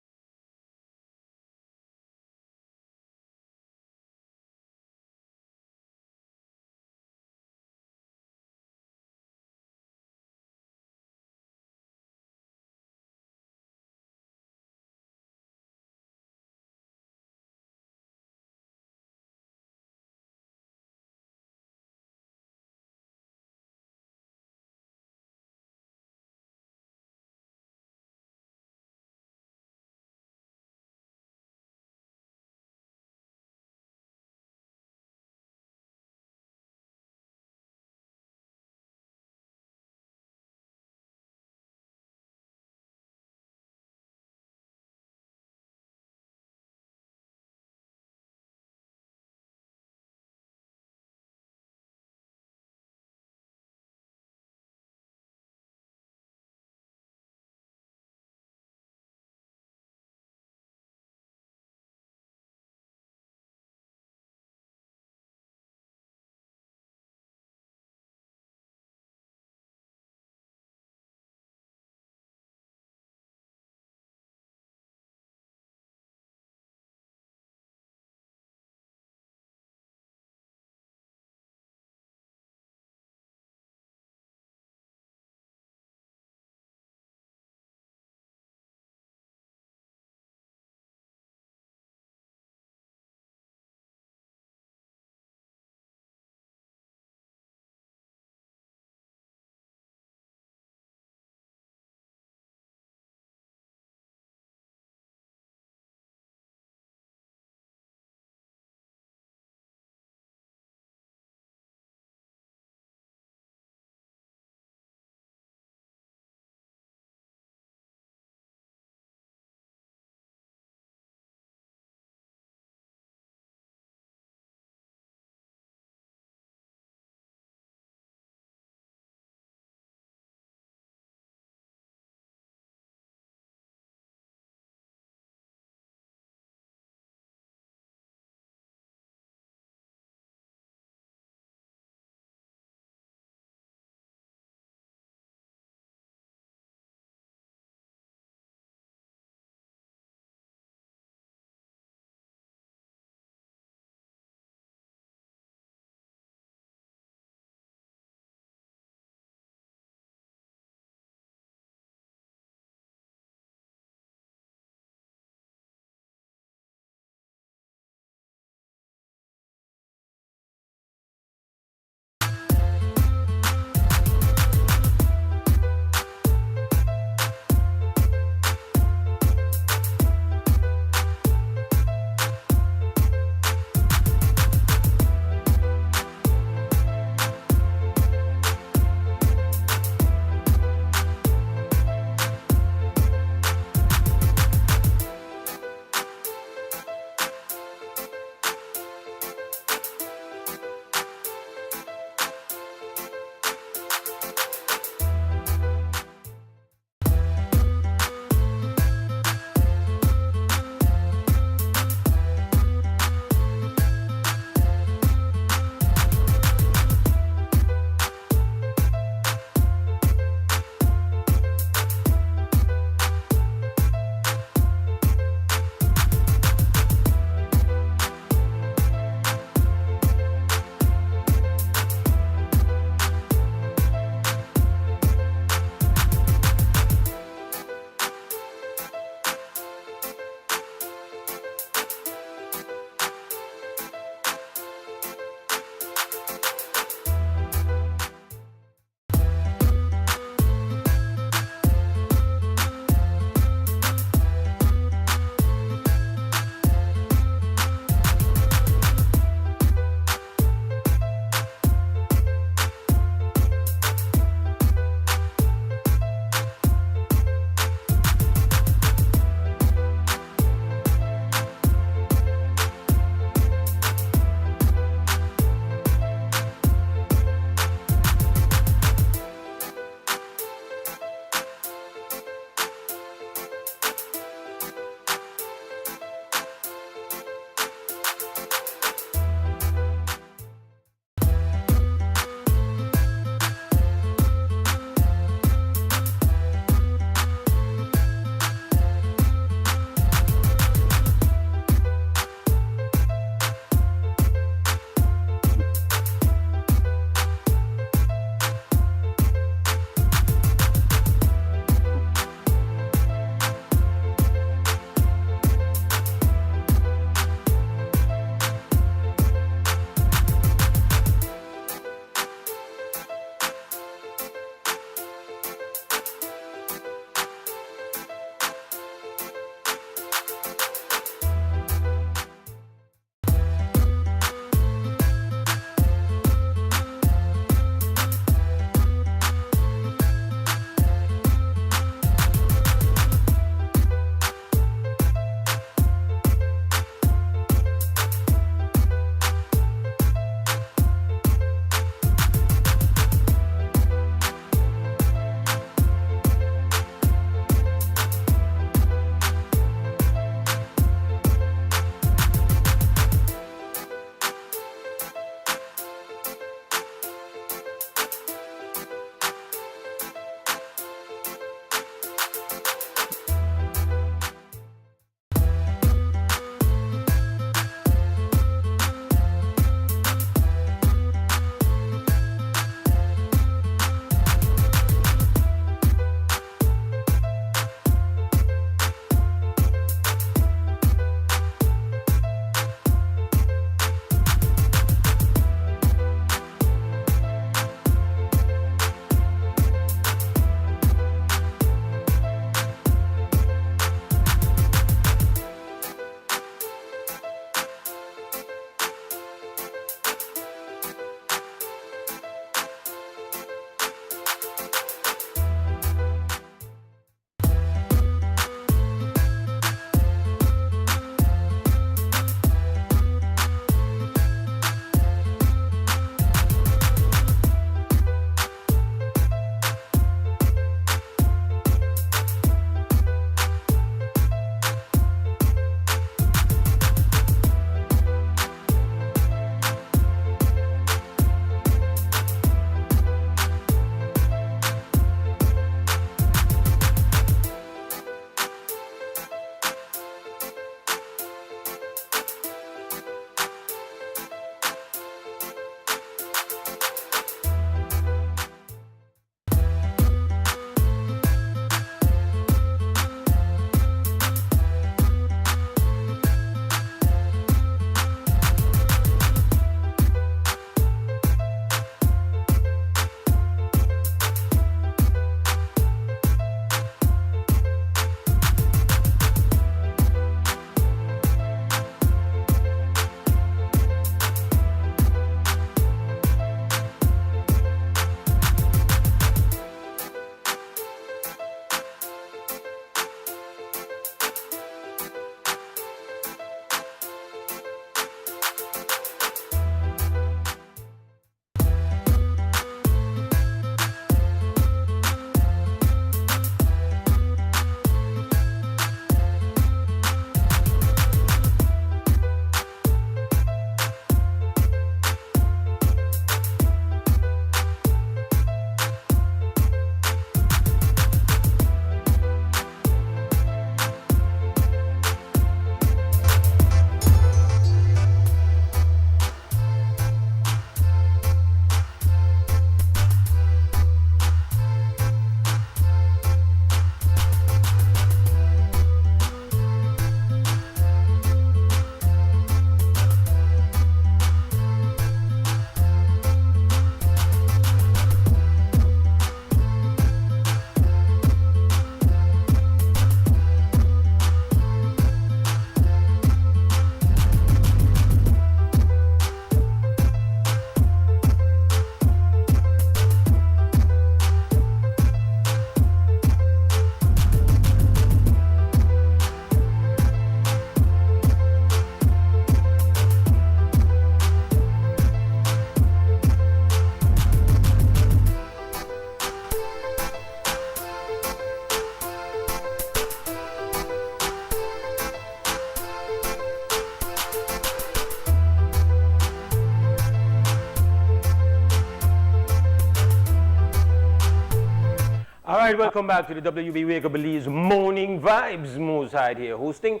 right, welcome back to the WB Wake Up Believe's Morning Vibes. Mose Hyde here, hosting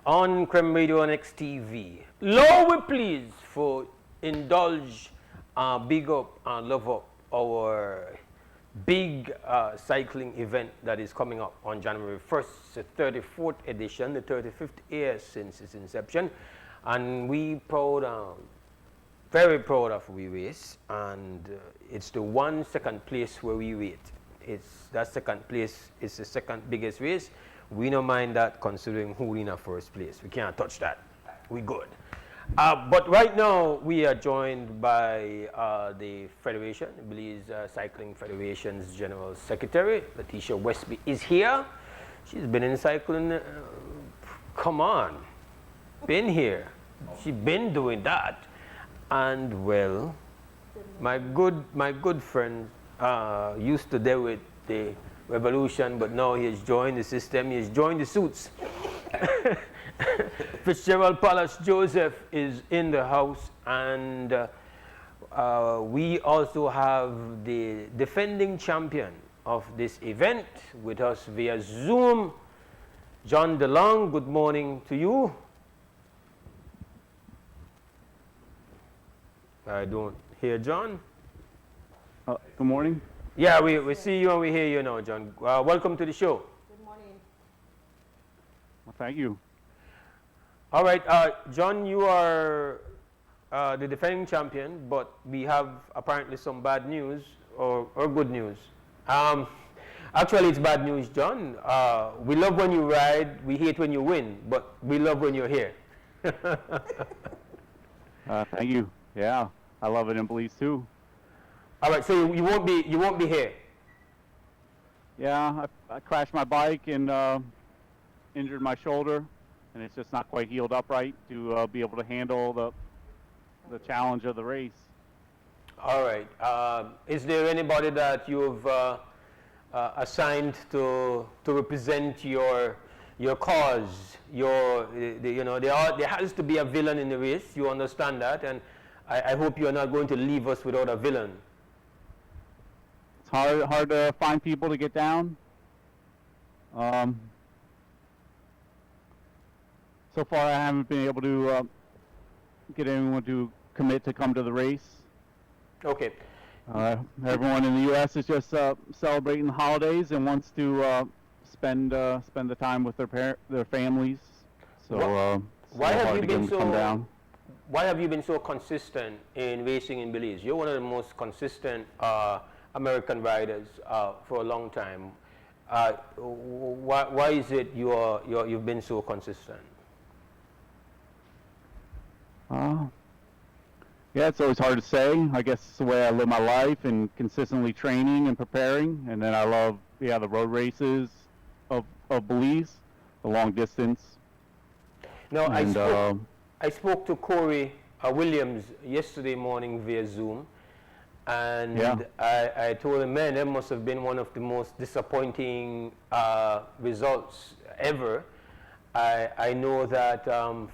on Creme Radio and XTV. Lord, we please for indulge, big up and love up our big cycling event that is coming up on January 1st, the 34th edition, the 35th year since its inception. And we proud, very proud of we race, and it's the second place where we rate. It's that second place is the second biggest race. We don't mind that considering who in our first place. We can't touch that. We good. But right now we are joined by the Federation, Belize Cycling Federation's General Secretary, Letitia Westby is here. She's been in cycling, come on, been here. She's been doing that. And well, my good friend used to deal with the revolution, but now he has joined the system, he has joined the suits. Fitzgerald Palace Joseph is in the house, and we also have the defending champion of this event with us via Zoom, John DeLong. Good morning to you. I don't hear John. Good morning. Yeah, we see you and we hear you now, John. Welcome to the show. Good morning. Well, thank you. All right, John, you are the defending champion, but we have apparently some bad news or good news. Actually, it's bad news, John. We love when you ride, we hate when you win, but we love when you're here. Thank you. Yeah, I love it in Belize too. All right, so you won't be here. Yeah, I crashed my bike and injured my shoulder, and it's just not quite healed up right to be able to handle the challenge of the race. All right. Is there anybody that you've assigned to represent your cause? There has to be a villain in the race. You understand that, and I hope you are not going to leave us without a villain. It's hard to find people to get down. So far, I haven't been able to get anyone to commit to come to the race. Okay. Everyone in the U.S. is just celebrating the holidays and wants to spend the time with their families. So why have you been come down. Why have you been so consistent in racing in Belize? You're one of the most consistent American riders for a long time. Why is it you've been so consistent? Yeah, it's always hard to say. I guess it's the way I live my life and consistently training and preparing. And then I love the road races of Belize, the long distance. No, I spoke to Corey Williams yesterday morning via Zoom, and yeah. I told him, man, that must have been one of the most disappointing results ever. I know that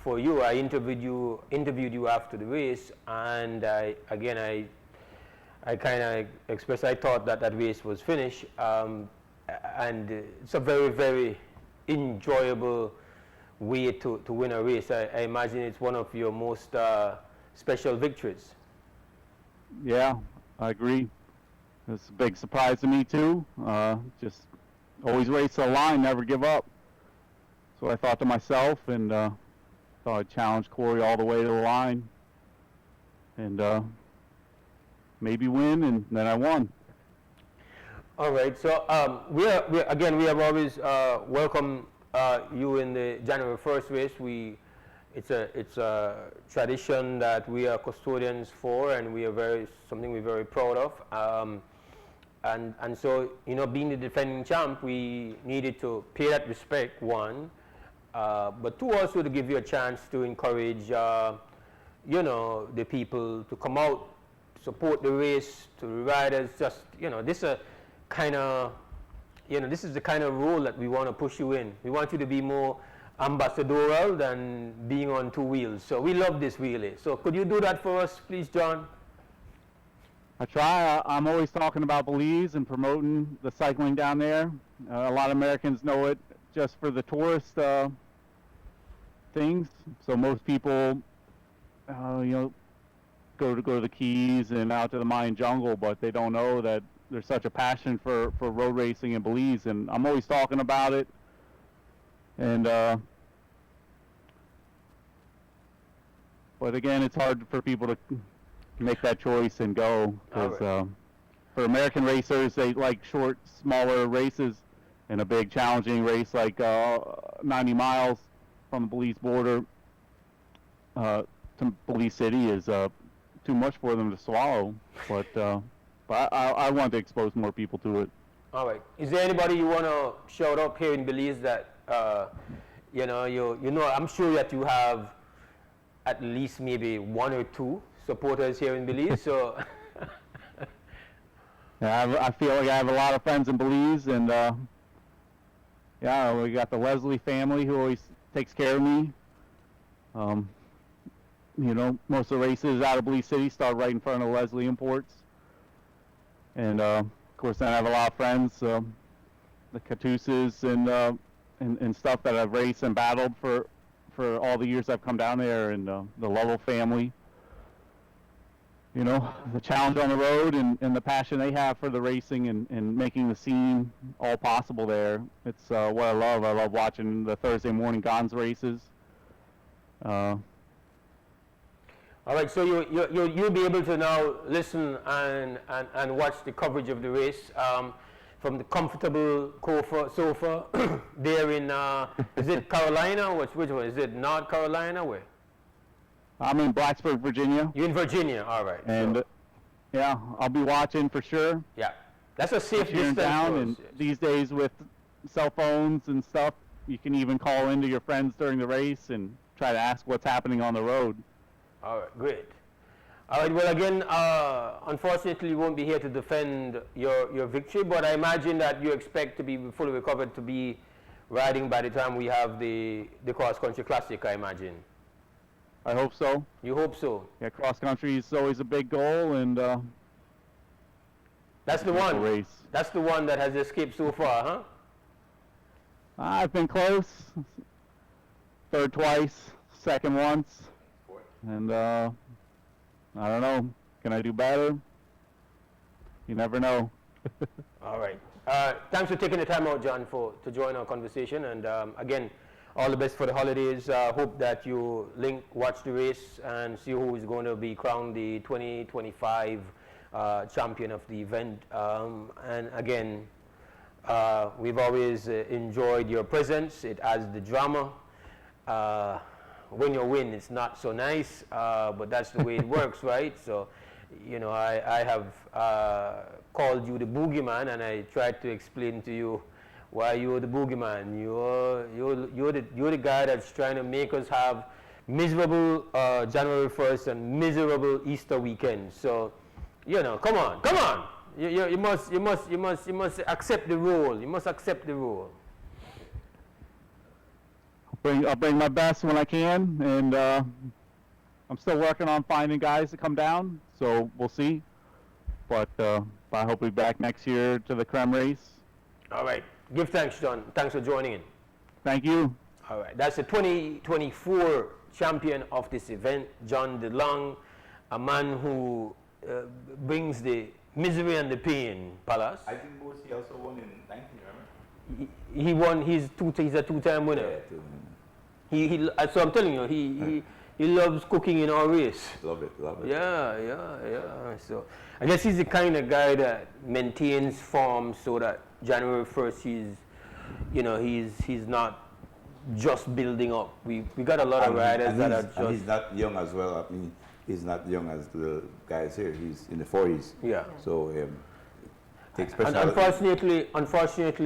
for you, I interviewed you after the race, and I kind of expressed, I thought that race was finished, and it's a very, very enjoyable way to win a race. I imagine it's one of your most special victories. Yeah, I agree. It's a big surprise to me too. Just always race the line, never give up. So I thought to myself, and thought I'd challenge Corey all the way to the line, and maybe win, and then I won. All right. So we have always welcomed you in the January 1st race. It's a tradition that we are custodians for, and something we're very proud of. And so, being the defending champ, we needed to pay that respect, one, but two, also to give you a chance to encourage, the people to come out, support the race, to the riders. Just, this is the kind of role that we want to push you in. We want you to be more ambassadorial than being on two wheels. So we love this really. So could you do that for us, please, John? I try. I'm always talking about Belize and promoting the cycling down there. A lot of Americans know it just for the tourist things. So most people, go to the Keys and out to the Mayan jungle, but they don't know that there's such a passion for road racing in Belize. And I'm always talking about it. And but again, it's hard for people to make that choice and go, because for American racers, they like short, smaller races, and a big challenging race like 90 miles from the Belize border to Belize City is too much for them to swallow. But I want to expose more people to it. All right. Is there anybody you want to shout out here in Belize that I'm sure that you have at least maybe one or two supporters here in Belize, so yeah, I feel like I have a lot of friends in Belize, and we got the Leslie family who always takes care of me. Most of the races out of Belize City start right in front of Leslie Imports, and of course then I have a lot of friends, the Catuses and stuff that I've raced and battled for all the years I've come down there, and the Lovell family. The challenge on the road and the passion they have for the racing and making the scene all possible there. It's what I love. I love watching the Thursday morning Gons races. All right, so you'll be able to now listen and watch the coverage of the race from the comfortable sofa there in, is it Carolina? Which one? Is it North Carolina? Where? I'm in Blacksburg, Virginia. You're in Virginia, all right. And I'll be watching for sure. Yeah, that's a safe distance down. And these days with cell phones and stuff, you can even call into your friends during the race and try to ask what's happening on the road. All right, great. All right, well, again, unfortunately, you won't be here to defend your victory, but I imagine that you expect to be fully recovered to be riding by the time we have the cross-country classic, I imagine. I hope so. You hope so? Yeah, cross-country is always a big goal, and that's the one. Race. That's the one that has escaped so far, huh? I've been close. Third twice, second once, and I don't know. Can I do better? You never know. All right. Thanks for taking the time out, John, to join our conversation. And again, all the best for the holidays. Hope that you watch the race and see who is going to be crowned the 2025 champion of the event. And again, we've always enjoyed your presence. It adds the drama. When you win, it's not so nice, but that's the way it works, right? So, I have called you the boogeyman, and I tried to explain to you why you're the boogeyman. You're the guy that's trying to make us have miserable January 1st and miserable Easter weekend. So, come on. You must accept the role. You must accept the role. I'll bring my best when I can, and I'm still working on finding guys to come down, so we'll see. But I hope we'll be back next year to the Creme race. All right. Give thanks, John. Thanks for joining in. Thank you. All right. That's the 2024 champion of this event, John DeLong, a man who brings the misery and the pain, Palace. I think Mose also won in 19, remember? He won. He's a two-time winner. Yeah, so I'm telling you, he loves cooking in our race. Love it. Yeah. So I guess he's the kind of guy that maintains form so that January 1st he's not just building up. We got a lot of riders that are just. And he's not young as well. I mean, he's not young as the guys here. He's in the 40s. Yeah. So and unfortunately,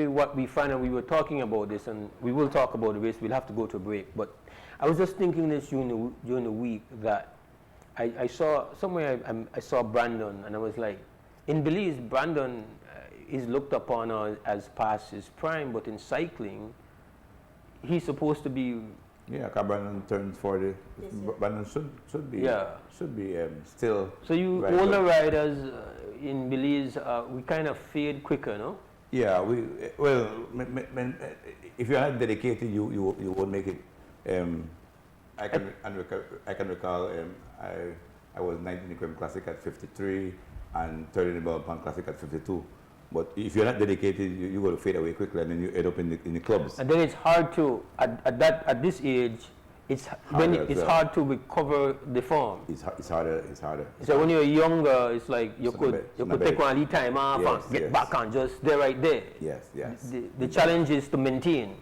what we find, and we were talking about this, and we will talk about the race. We'll have to go to a break. But I was just thinking this during the week that I saw somewhere. I saw Brandon, and I was like, in Belize, Brandon is looked upon as past his prime, but in cycling, he's supposed to be Yeah, Brandon turns 40. Brandon should be still. So you right, older but- riders in Belize, we kind of fade quicker, no? Yeah, if you're not dedicated, you won't make it. I can recall I was 19 in the Crim Classic at 53 and 30 in the Ballpan Classic at 52. But if you're not dedicated, you go to fade away quickly, and then you end up in the clubs. And then it's hard to at this age. It's hard to recover the form. It's harder. So when you're younger, it's like you could take one lead time off Yes, and get yes. back and just stay right there. Yes. The challenge is to maintain.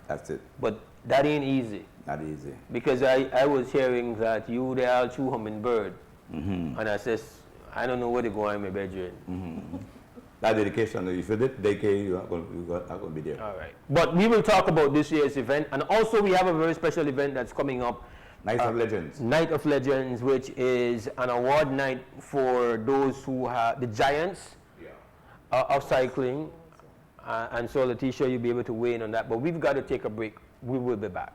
That's it. But that ain't easy. Not easy. Because I was hearing that you the all true hummingbird. And I says, I don't know where to go in my bedroom. That dedication, if you're dedicated, you're not going to be there. All right. But we will talk about this year's event. And also we have a very special event that's coming up. Night of Legends. Night of Legends, which is an award night for those who have the giants of cycling. And so, Letitia, you'll be able to weigh in on that. But we've got to take a break. We will be back.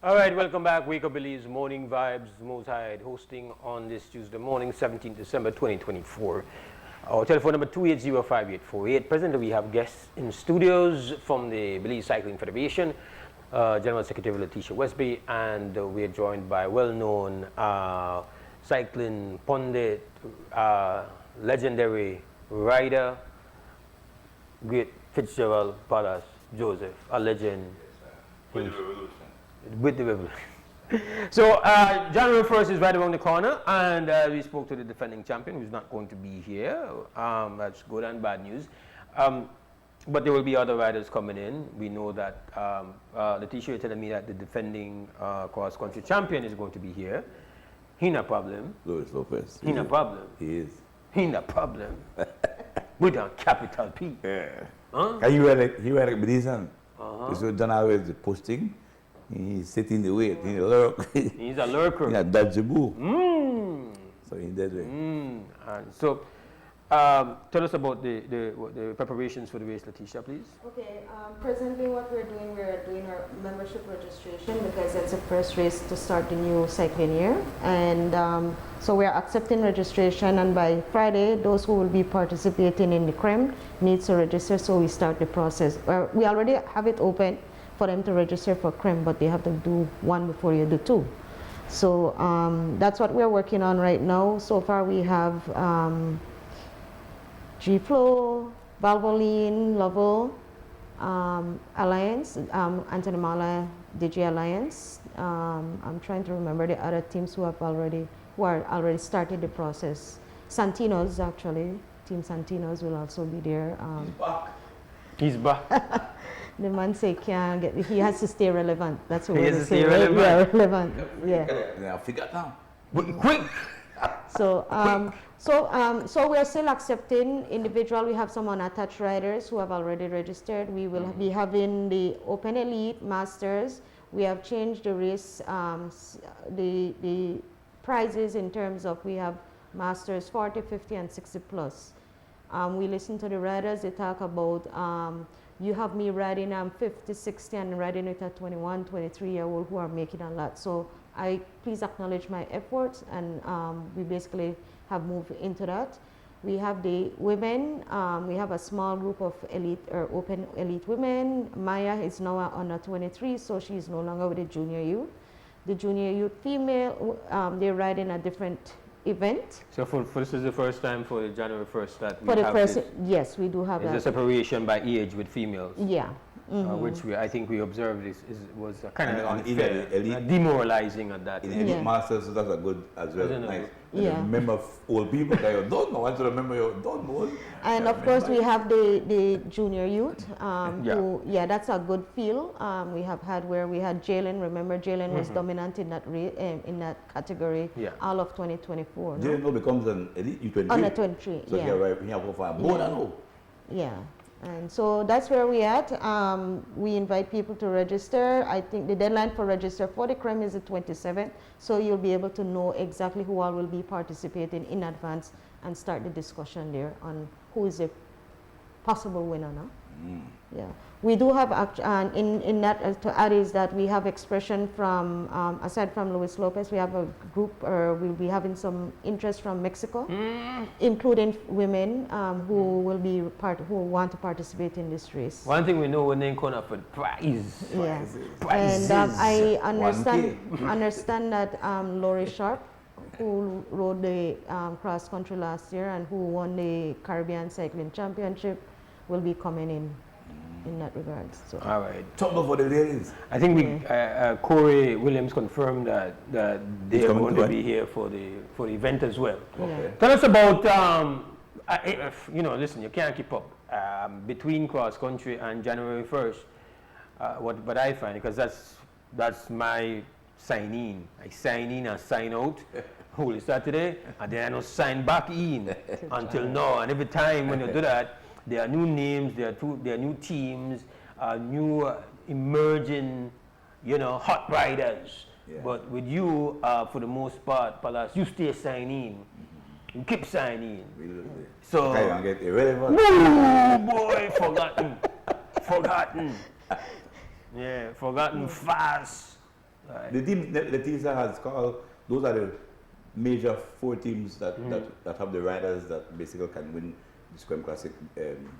All right, welcome back. Wake Up Billy's Morning Vibes, Mose Hyde, hosting on this Tuesday morning, 17th December 2024. Our telephone number 280-5848. Presently, we have guests in studios from the Belize Cycling Federation, General Secretary Letitia Westby, and we are joined by well-known cycling pundit, legendary rider, great Fitzgerald Palace Joseph, a legend. With the revolution. With the revolution. So January 1st is right around the corner, and we spoke to the defending champion who's not going to be here. That's good and bad news. But there will be other riders coming in. We know that Letitia is telling me that the defending cross-country champion is going to be here. He no problem. Luis Lopez. He no problem. He is. He no problem. With a capital P. Yeah. Huh? He were like Belizean. So done always the posting. He's sitting the way. He's a lurk. He's a lurker. He's a dodgeable. Mm. So in that way. And so, tell us about the preparations for the race, Letitia, please. Okay, presently what we're doing our membership registration because it's the first race to start the new cycling year. And so we're accepting registration, and by Friday, those who will be participating in the CREM needs to register, so we start the process. We already have it open for them to register for CREM, but they have to do one before you do two. So that's what we're working on right now. So far we have G-Flow, Valvoline, Lovell, Alliance, Anthony Mala, DG Alliance. I'm trying to remember the other teams who are already started the process. Santinos, actually, Team Santinos will also be there. He's back. The man say can't get. He has to stay relevant. That's what He we has to say. stay relevant. Yeah, relevant. Yeah. Yeah, figure now. Quick. So so we're still accepting individual. We have some unattached riders who have already registered. We will be having the Open Elite Masters. We have changed the race, the prizes in terms of we have Masters 40, 50, and 60 plus. We listen to the riders. They talk about. You have me riding 50, 60, and riding with a 21, 23-year-old who are making a lot. So I please acknowledge my efforts, and we basically have moved into that. We have the women. We have a small group of elite or open elite women. Maya is now under 23, so she is no longer with the junior youth. The junior youth female, they're riding a different event. So this is the first time for the January 1st that we For the have first, this. yes, we do have It's that. a separation by age with females. Yeah. Which I think we observed was kind of And unfair, elite- demoralizing at that. In Elite Yeah. Masters, so that's a good as well. Isn't it? Nice. Yeah. Remember old people that you don't know. I want to remember you don't know. And Yeah, of course, remember. we have the junior youth. Who, that's a good field. We have had where we had Jalen. Remember, Jalen was dominant in that in that category all of 2024. Jalen now becomes an elite U23. Under 23, So yeah. he have for more than all. Yeah. And so that's where we at. We invite people to register. I think the deadline for register for the CREM is the 27th. So you'll be able to know exactly who all will be participating in advance and start the discussion there on who is a possible winner now. Yeah. We do have, in that, to add is that we have expression from, aside from Luis Lopez, we have a group, we'll be having some interest from Mexico, including women who will be who want to participate in this race. One thing we know, when they come up with prize. Yeah. Prizes. And I 1K. understand that Laurie Sharp, who rode the cross country last year and who won the Caribbean Cycling Championship, will be coming in that regard. So. All right. Top of the ladies. I think we Corey Williams confirmed that they are going to be here for the event as well. Okay. Tell us about listen, you can't keep up between cross country and January 1st. What I find, because that's my sign in. I sign in and sign out Holy Saturday, and then I don't sign back in until now. And every time when you do that, there are new names, there are new teams, new emerging, hot riders. Yeah. But with you, for the most part, Palace, you stay signing. You keep signing. So, I get irrelevant. Woo, boy, forgotten. Yeah, forgotten fast. Right. The teams Letizia has called, those are the major 4 teams that have the riders that basically can win the Scrum Classic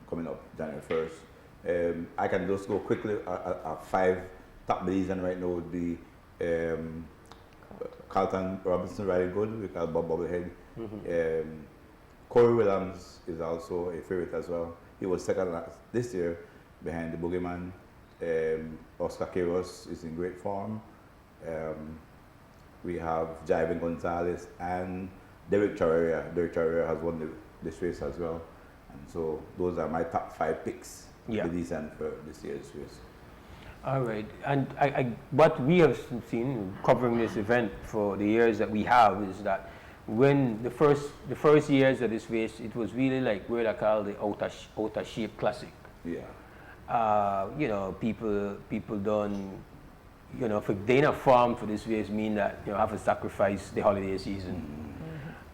coming up January 1st. I can just go quickly. Our 5 top Belizean right now would be Carlton Robinson riding good. We call Bob Bubblehead. Corey Williams is also a favorite as well. He was second this year behind the Boogeyman. Oscar Queiroz is in great form. We have Jivin Gonzalez and Derek Charreria. Derek Charreria has won this race as well. And so those are my top 5 picks Belizean for this year's race. All right, and what we have seen covering this event for the years that we have is that when the first years of this race, it was really like what I call the outer shape classic. Yeah. You know, people done, you know, for they not farm for this race mean that you know have to sacrifice the holiday season.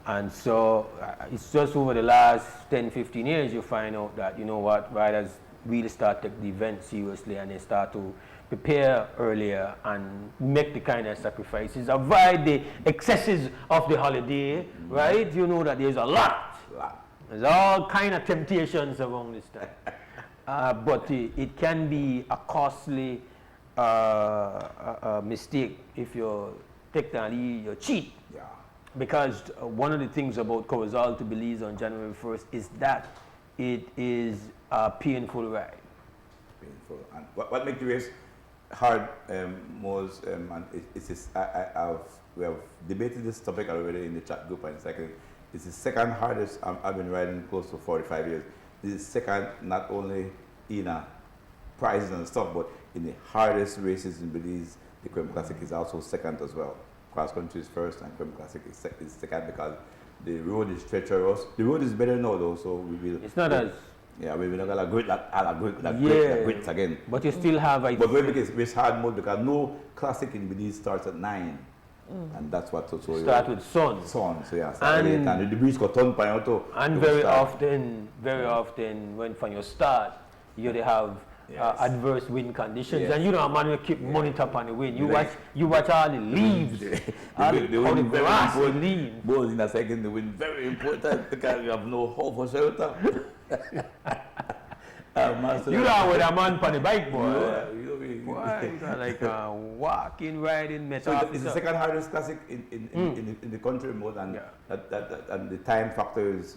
And so it's just over the last 10-15 years you find out that, you know what, riders really start to take the event seriously and they start to prepare earlier and make the kind of sacrifices, avoid the excesses of the holiday, right? You know that there's a lot. There's all kind of temptations around this time. But it can be a costly mistake if you technically you cheat. Yeah. Because one of the things about Corozal to Belize on January 1st is that it is a painful ride. Painful. And what makes the race hard, Mose, and it's this, we have debated this topic already in the chat group and second. It's the second hardest. I've been riding close to 45 years. This is second, not only in prizes and stuff, but in the hardest races in Belize. The Creme Classic is also second as well. Cross country is first and Creme Classic is second because the road is treacherous. The road is better now though, so we will. It's not as. Yeah, we will not gonna grit again. But you still have. But when it's hard mode because no classic in Belize starts at 9. And that's what so start with sun. So yeah, and the breeze got turn point out. And very often when from your start, you have adverse wind conditions, and you know, man, will keep monitor on the wind. You watch all the leaves, the wind very important. Both in a second, the wind very important because you have no hope for shelter. You know with a man on the bike, boy. Yeah, Boy, like walking, riding, metal. So it's the second hardest classic in the country more than that, and the time factor is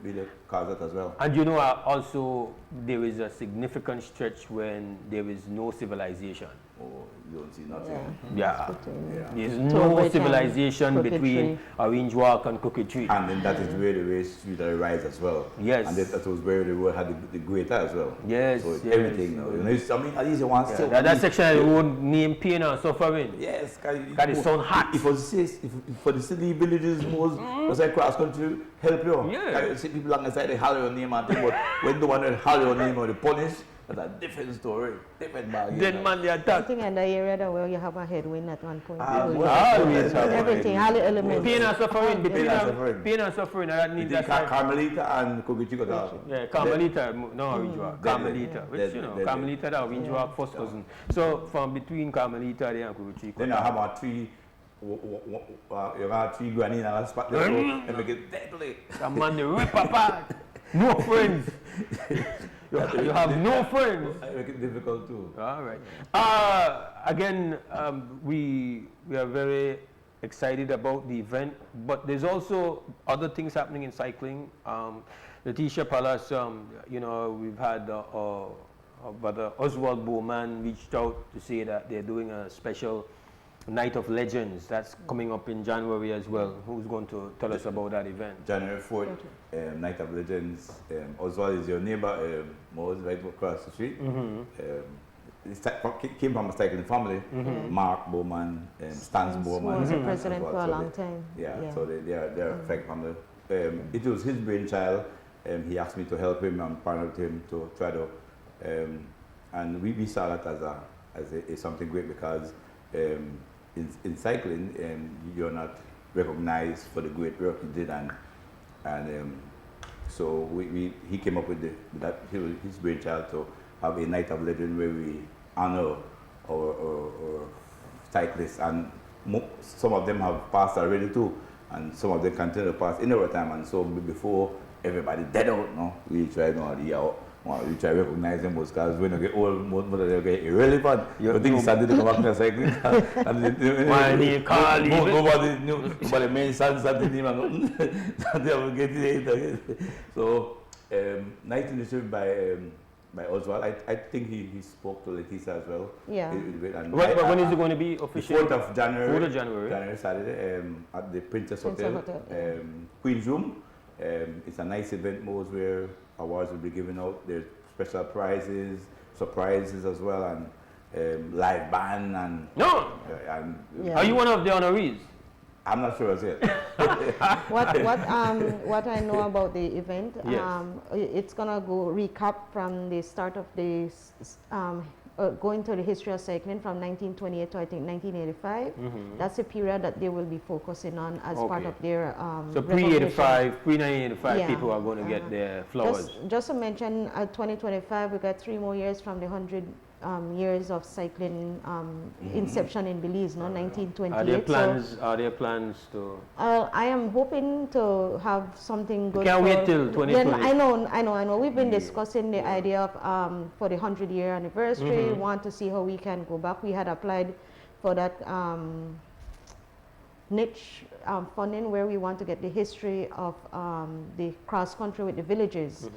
really cause that as well. And you know, also there is a significant stretch when there is no civilization. Oh, you don't see nothing. Yeah. There's no civilization between Orange Walk and Cookie Tree. And then that is where the race really rise as well. Yes. And that was where the road had the greater as well. Yes. So everything. You know, I mean, at least you want still. That section of the road named Pain and Suffering. Yes. Because it sound hot. If for the city villages, most was like cross country help you. Yeah. You see people alongside the Halloween name and thing, but when the one with Halloween name or the punish, that's a different story, different bag. Then man, they attack. I think in the area that where you have a headwind at one point. Always everything, all the elements. Pain and suffering, pain and suffering. That means that's Carmelita and Kogichi got out. Yeah, Carmelita, no Orange Walk. Carmelita, which you know, Carmelita, that Orange Walk, first cousin. So from between Carmelita there and Kogichi. Then I have a tree. You have 3 granny in a spot there, and make it deadly. Come on, the rip apart. No friends. You have no friends. I make it difficult too. All right. Again, we are very excited about the event, but there's also other things happening in cycling. Letitia Palace, you know, we've had Brother Oswald Bowman reached out to say that they're doing a special Night of Legends that's coming up in January as well. Who's going to tell us about that event? January 4th, Night of Legends. Oswald is your neighbor, Mose, right across the street. He came from a cycling family. Mark Bowman, Stans Bowman. Was a president for a long time. Yeah, so they're a cycling family. It was his brainchild. He asked me to help him and partner with him to try to, and we saw that as something great because in cycling, you're not recognized for the great work you did, and so he came up with his brainchild to have a Night of Legend where we honor our cyclists, and some of them have passed already too, and some of them continue to pass in our time. And so before everybody dead out, no, we try we try to recognize them because when you get old, most of them get irrelevant. You think started to come back to cycling, and nobody mentions something and they will get it. So 19th by Oswald. I think he spoke to Letizia as well. Yeah. When is it going to be official? 4th of January. 4th of January. January, Saturday, at the Princess Hotel. Queen's Room. It's a nice event, Mose, where awards will be given out. There's special prizes, surprises as well, and live band and. No. Are you one of the honorees? I'm not sure as yet. What I know about the event, yes. It's gonna go recap from the start of the going to the history of cycling from 1928 to I think 1985. That's a period that they will be focusing on as part of their. So pre-1985, people are going to get their flowers. Just to mention, 2025 we got 3 more years from the 100 years of cycling inception in Belize, no, 1928. Are there plans to? I am hoping to have something good. Can't wait till 2020. I know. We've been discussing the idea of for the 100-year anniversary. Want to see how we can go back. We had applied for that niche funding where we want to get the history of the cross country with the villages.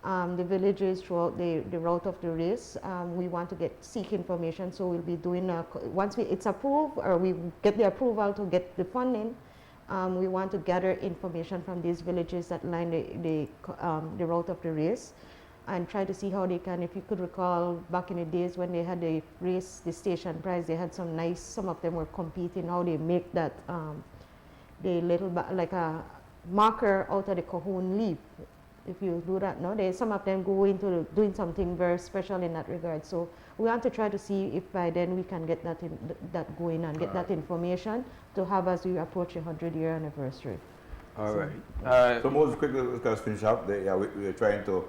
The villages throughout the route of the race. We want to seek information, so we'll be doing once it's approved or we get the approval to get the funding. We want to gather information from these villages that line the route of the race, and try to see how they can. If you could recall back in the days when they had the race, the station prize, they had some of them were competing how they make that the little like a marker out of the cajon leaf. If you do that, no, some of them go into doing something very special in that regard. So we want to try to see if by then we can get that going and get that information to have as we approach the 100-year anniversary. All right. So most quickly, let's finish up. We are trying to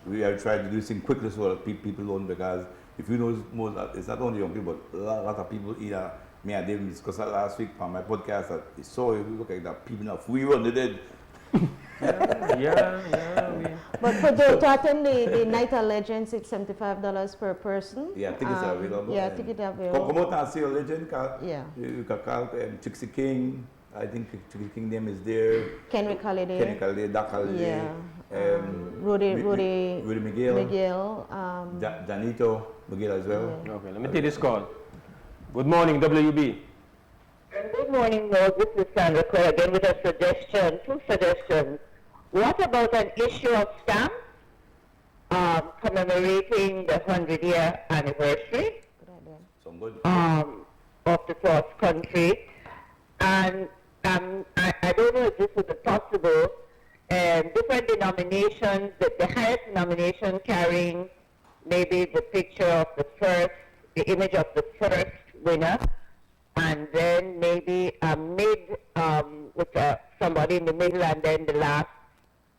do this thing quickly so that people don't, because if you know, it's not only young people, but a lot of people either. Me and David discussed that last week on my podcast that it's so we look like that people enough. We run the dead. But to attend the Night of Legends, it's $75 per person. Yeah, tickets are available. Yeah, tickets are available. Come out and see a legend. Yeah. You can call Trixie King. I think Trixie King name is there. Kenrick Holiday. Doc Holiday. Yeah. Rudy Miguel. Janito Miguel as well. Yeah. Okay, let me take this call. Good morning, WB. Good morning, Mose. This is Sandra Cole again with a suggestion, 2 suggestions. What about an issue of stamps commemorating the 100-year anniversary of the cross country? And I don't know if this would be possible. Different denominations, the highest denomination carrying maybe the picture of the image of the first winner, and then maybe a mid with somebody in the middle, and then the last,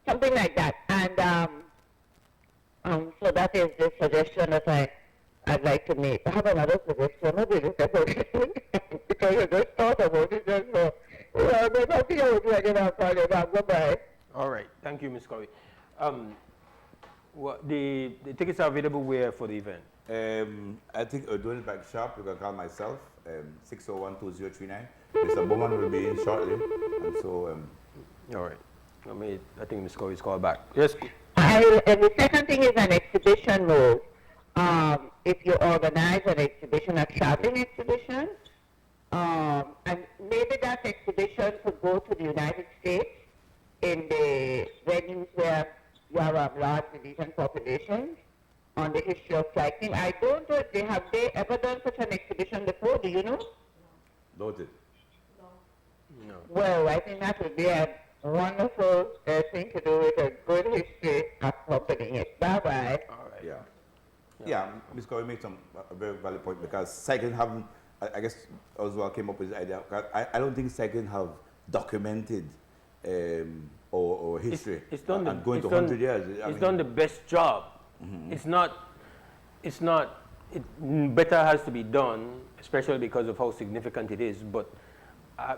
something like that. And so that is the suggestion that I'd like to make. I have another suggestion. Maybe this is because I just thought about it. Just so, but I think I would like it. I'll call you back. Goodbye. All right. Thank you, Ms. Corey. The tickets are available where for the event? I think doing it back shop. You can call myself 601-2039. Mr. Bowman will be in shortly, and so. All right. I think Ms. Corey's called back. Yes. And the second thing is an exhibition mode. If you organize an exhibition, a traveling exhibition, and maybe that exhibition could go to the United States in the venues where you have large Belizean populations on the history of cycling. I don't know if they ever done such an exhibition before. Do you know? Noted. No. Well, I think that would be a wonderful thing to do with a good history accompanying it. Bye-bye. All right. Yeah, Ms. Corey made a very valid point, because cycling haven't, I guess Oswald came up with the idea, I don't think cycling have documented or history. It's done and going to 100 years. It's done the best job. It's not better has to be done, especially because of how significant it is. But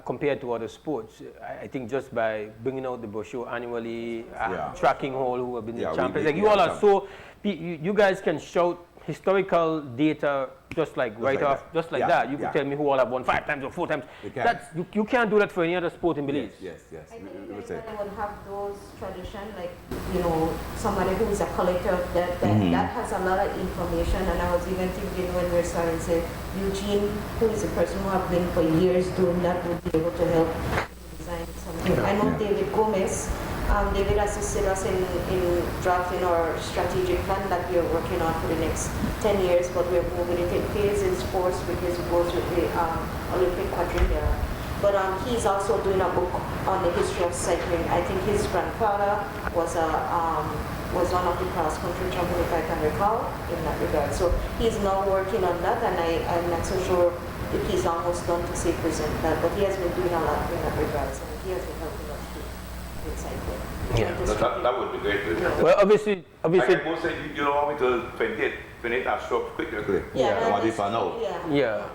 compared to other sports, I think just by bringing out the brochure annually, tracking all who have been the champions, like you all are so, you guys can shout historical data just like just like that. You can tell me who all have won 5 times or 4 times. You can't do that for any other sport in Belize. I think anybody would have those traditions, like, you know, somebody who is a collector of that has a lot of information. And I was even thinking when we started, say, Eugene, who is a person who have been for years doing that, would be able to help design something. I know David Gomez. David assisted us in drafting our strategic plan that we are working on for the next 10 years, but we're moving it in phases, course, because it goes with the Olympic quadrennial. But he's also doing a book on the history of cycling. I think his grandfather was one of the cross-country champions, if I can recall, in that regard. So he's now working on that, and I'm not so sure if he's almost done to say present that, but he has been doing a lot in that regard, so he has been helping us too. That would be great. Well, obviously. Like Mose said, you don't want me to finish that shop quickly. I want it for now.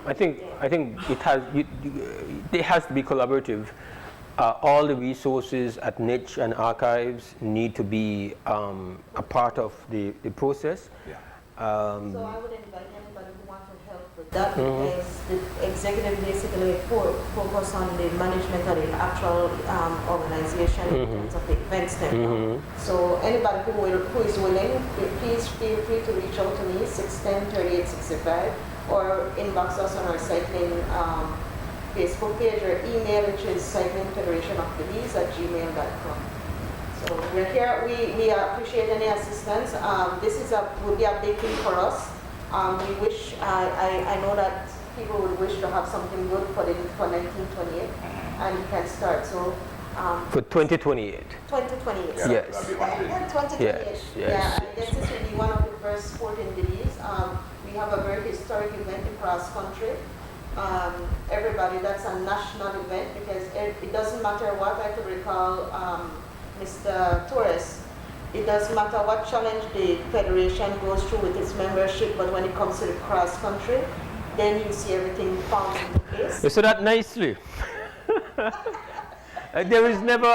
I think it has to be collaborative. All the resources at Niche and archives need to be a part of the process. So I would invite anybody who wants to help with that, because the executive basically focus on the management of the actual organization in terms of the events. So anybody who is willing, please feel free to reach out to me, 610-3865, or inbox us on our cycling Facebook page or email, which is cyclingfederationofbelize@gmail.com. So we're here. We appreciate any assistance. This will be a big thing for us. We wish. I know that people would wish to have something good for 1928, and we can start. So for 2028. 2028. Yes. 2028. Yes. Yeah. I guess this will be one of the first sport in Belize. We have a very historic event in cross country. Everybody, that's a national event, because it doesn't matter what. I could recall. Mr. Torres, it doesn't matter what challenge the federation goes through with its membership, but when it comes to the cross country, then you see everything falls into place. You said that nicely. There's never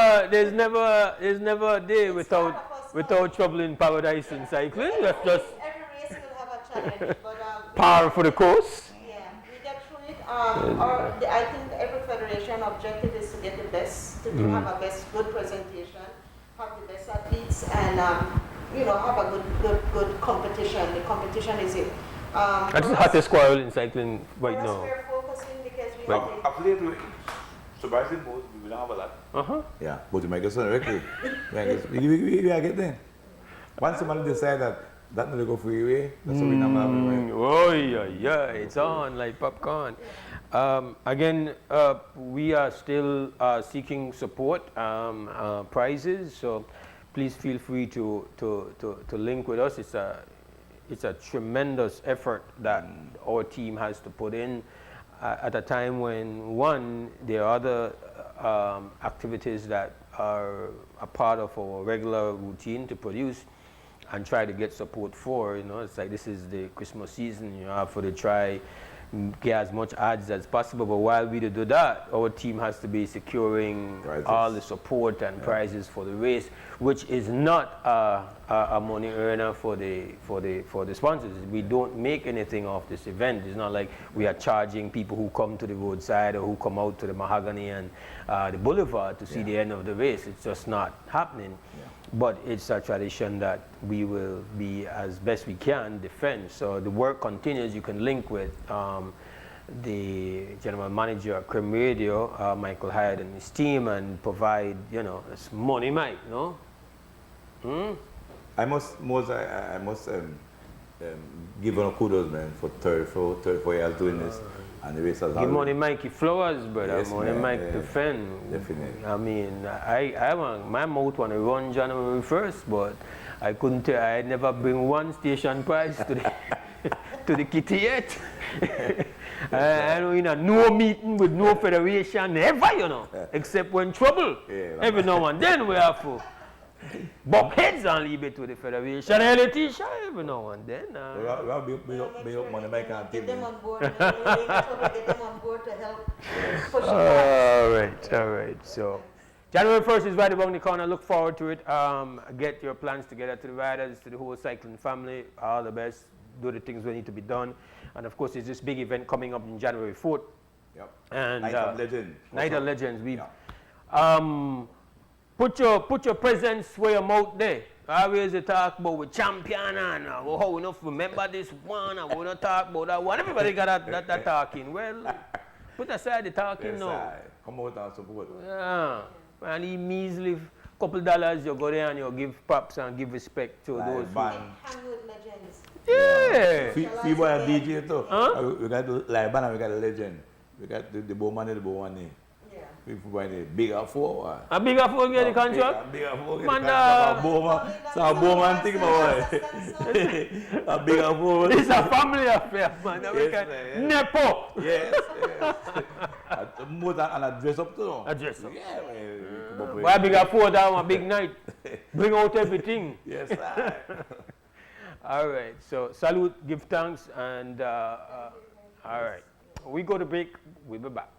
a day without trouble in paradise in cycling. That's just every race will have a challenge, but par for the course. Yeah, we get through it. I think every federation objective is to get the best, to have a good presentation, have the best athletes, and have a good competition. The competition is it. That's the hottest quarrel in cycling right now. We're focusing because we surprisingly, we don't have a lot. Yeah, but you might get some record. We are getting there. Once somebody decide that not go freeway, that's what we never have. Oh yeah, it's on like popcorn. Again, we are still seeking support, prizes, so please feel free to link with us. It's a tremendous effort that our team has to put in at a time when, there are other activities that are a part of our regular routine to produce and try to get support for. It's like this is the Christmas season, you have to try get as much ads as possible, but while we do that, our team has to be securing all the support and prizes for the race, which is not a money earner for the sponsors. We don't make anything off this event. It's not like we are charging people who come to the roadside or who come out to the Mahogany and the Boulevard to see the end of the race. It's just not happening. But it's a tradition that we will be, as best we can, defend. So the work continues. You can link with the general manager at Crim Radio, Michael Hyde, and his team, and provide, it's money, Mike, no? I must give on kudos, man, for 34 years doing this. And the race has give money Mikey flowers, brother. Yes, money Mike defend. Definitely. I mean, my mouth want to run January 1st, but I couldn't tell. I never bring one station prize to the to the kitty yet. I don't no meeting with no federation ever, except when trouble. Every now and then we have to bump heads and leave it to the Federation and Letitia every now and then. We have build up money back and Get them TV. on board. Get them on board to help push it All right. So January 1st is right around the corner. Look forward to it. Get your plans together to the riders, to the whole cycling family. All the best. Do the things that need to be done. And of course, there's this big event coming up in January 4th. Yep. And Night of Legends. Night of Legends. We Yeah. put your presence where your mouth there. Always they talk about with champion and how we not remember this one and we not talk about that one. Everybody got that talking. Well, put aside the talking Yes, now. come out and support. Yeah. And he measly couple dollars you go there and you give props and give respect to Live those band. Hang with legends. Yeah. Feeble and DJ too. Huh? We got the live band and we got the legend. We got the Bowman and the Bowman. Yeah. People buy the bigger four. A bigger phone get the contract? Bigger four get the Man, contract. So a Bowman thing, boy. A bigger four. It's a family affair, man. Yes, man. Nepo. Yes. More than and a dress up too. A dress up. Yeah, man. Why bigger phone that one big night? Bring out everything. Yes, sir. All right. So salute, give thanks, and all right. We go to break. We'll be back.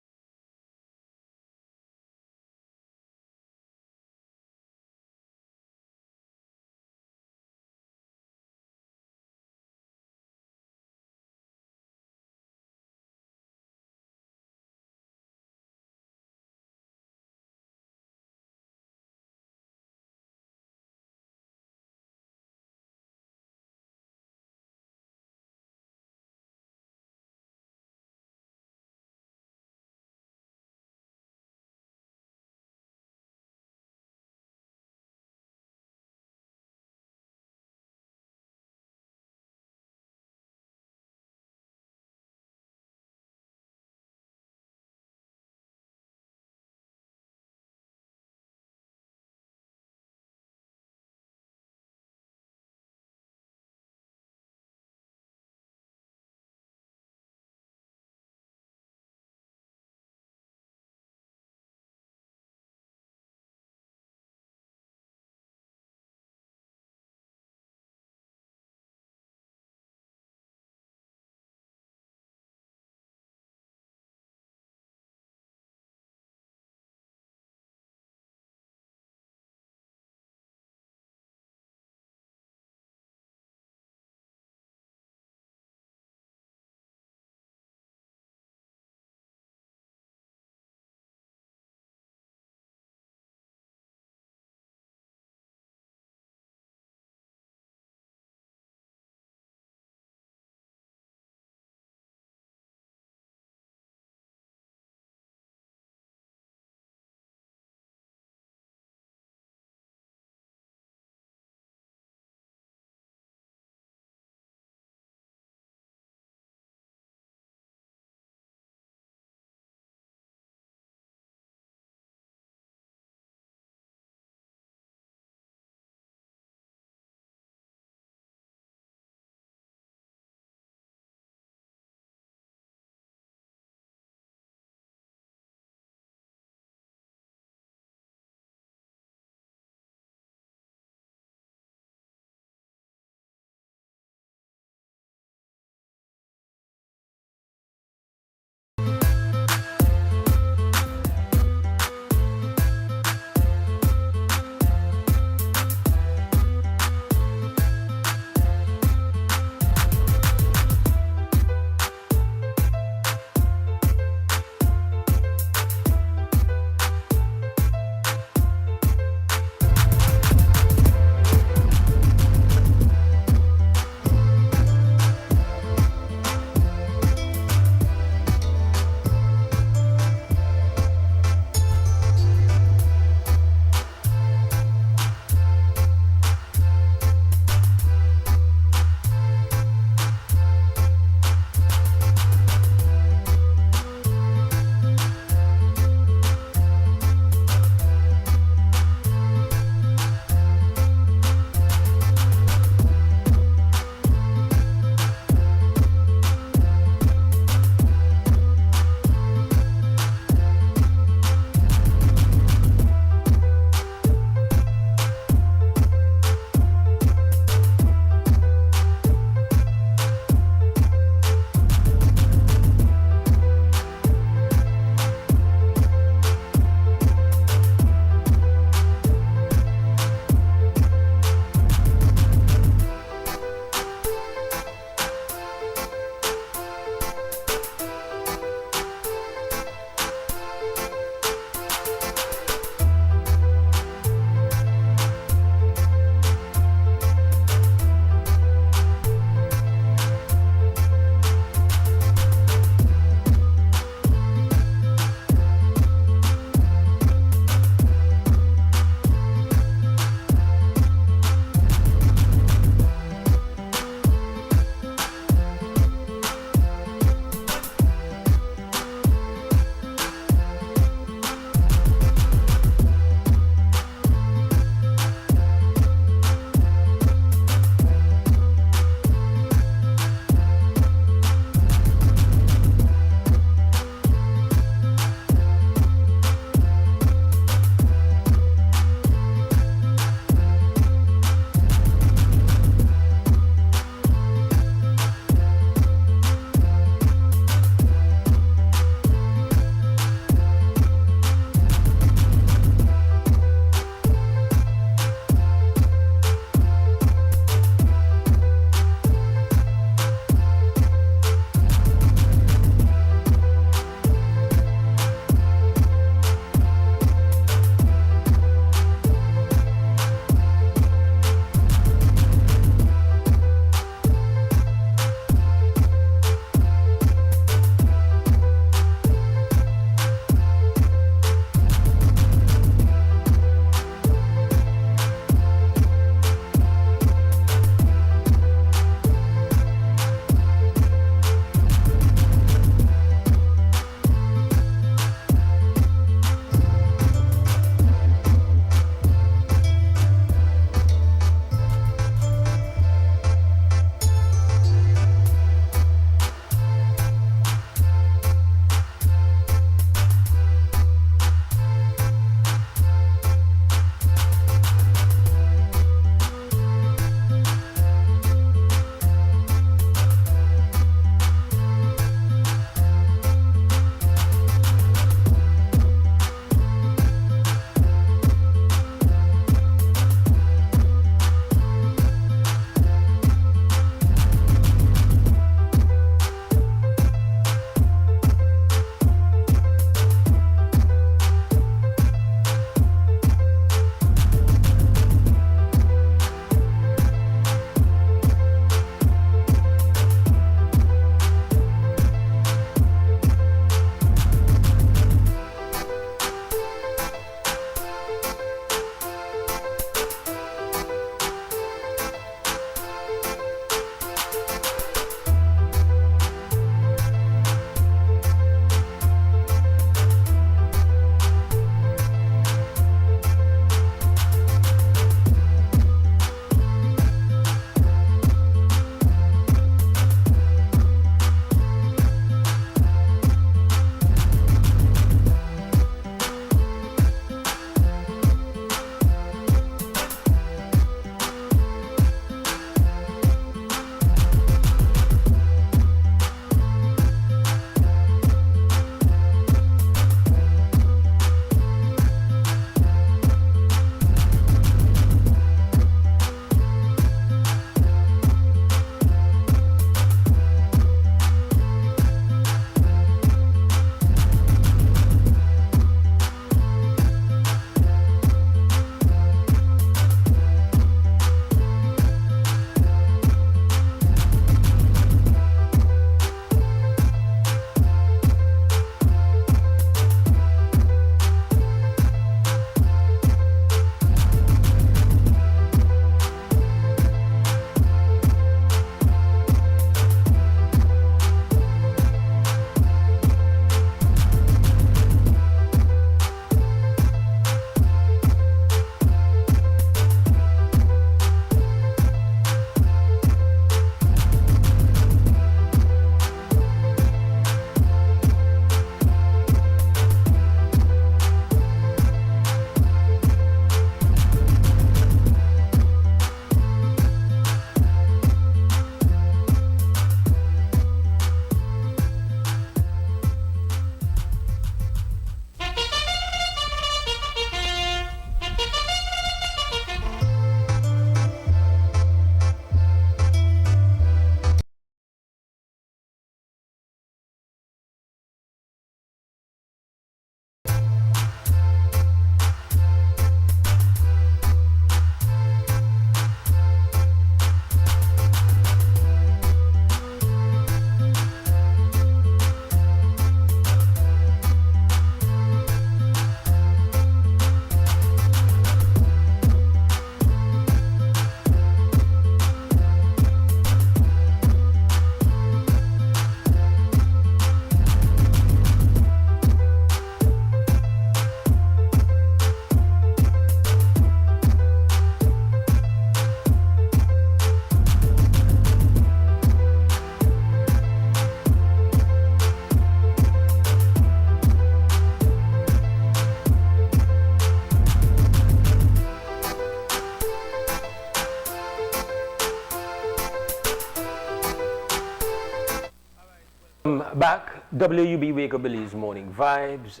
Back, WUB Wake Up Billy's Morning Vibes.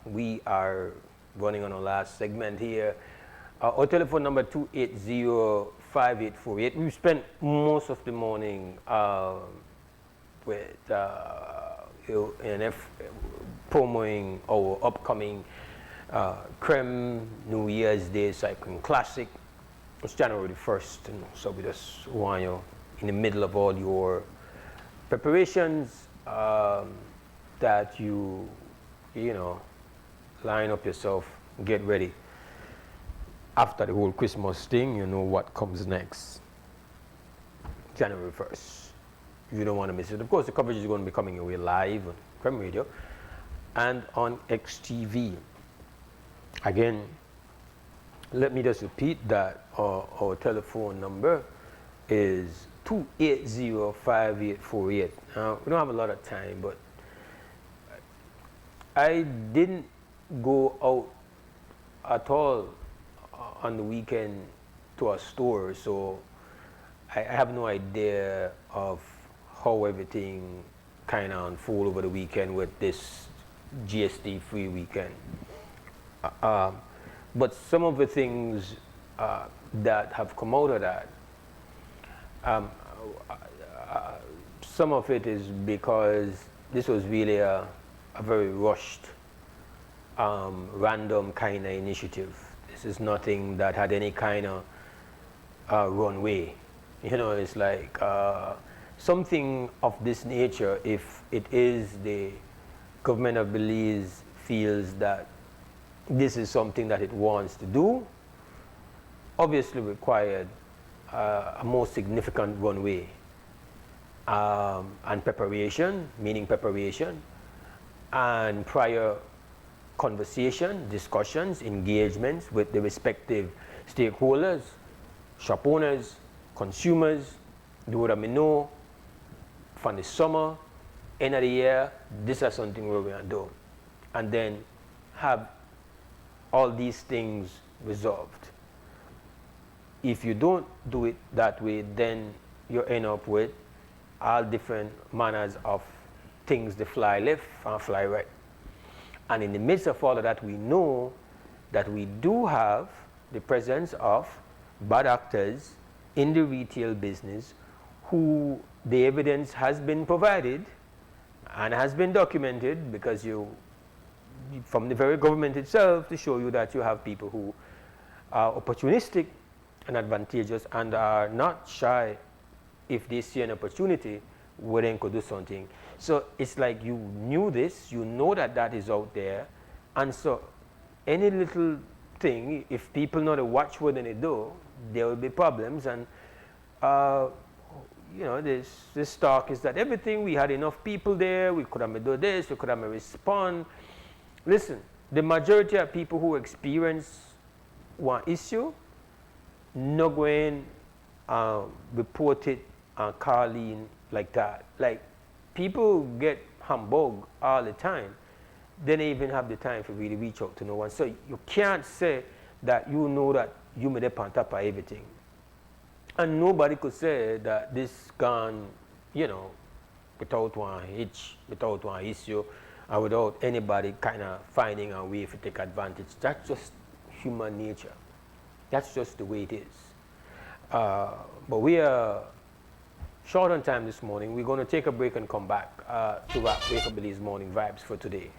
We are running on our last segment here. Our telephone number 280-5848. We've spent most of the morning with promoting our upcoming Creme New Year's Day Cycling Classic. It's January the 1st, so we just want you in the middle of all your preparations that you line up yourself, get ready. After the whole Christmas thing, you know what comes next. January 1st. You don't want to miss it. Of course, the coverage is going to be coming your way live on Creme Radio and on XTV. Again, let me just repeat that our telephone number is 280-5848. Now, we don't have a lot of time, but I didn't go out at all on the weekend to a store, so I have no idea of how everything kind of unfold over the weekend with this GST-free weekend. But some of the things that have come out of that, some of it is because this was really a very rushed, random kind of initiative. This is nothing that had any kind of runway. You know, it's like something of this nature, if it is the government of Belize feels that this is something that it wants to do, obviously required a more significant runway and preparation, meaning preparation, and prior conversation, discussions, engagements with the respective stakeholders, shop owners, consumers. Do what I know from the summer, end of the year, this is something we're going to do. And then have all these things resolved. If you don't do it that way, then you end up with all different manners of things that fly left and fly right. And in the midst of all of that, we know that we do have the presence of bad actors in the retail business who the evidence has been provided and has been documented, because from the very government itself, to show you that you have people who are opportunistic and advantageous and are not shy if they see an opportunity where they could do something. So it's like you knew this, you know that that is out there, and so any little thing, if people know to watch what they do, there will be problems. And this talk is that everything, we had enough people there, we could have do this, we could have respond. Listen, the majority of people who experience one issue, not going report it and call in like that. Like, people get humbug all the time. They don't even have the time for really reach out to no one. So you can't say that you know that you made up on top of everything. And nobody could say that this gone, without one hitch, without one issue, and without anybody kind of finding a way to take advantage. That's just human nature. That's just the way it is. But we are short on time this morning. We're going to take a break and come back to wrap Wake Up Billy's Morning Vibes for today.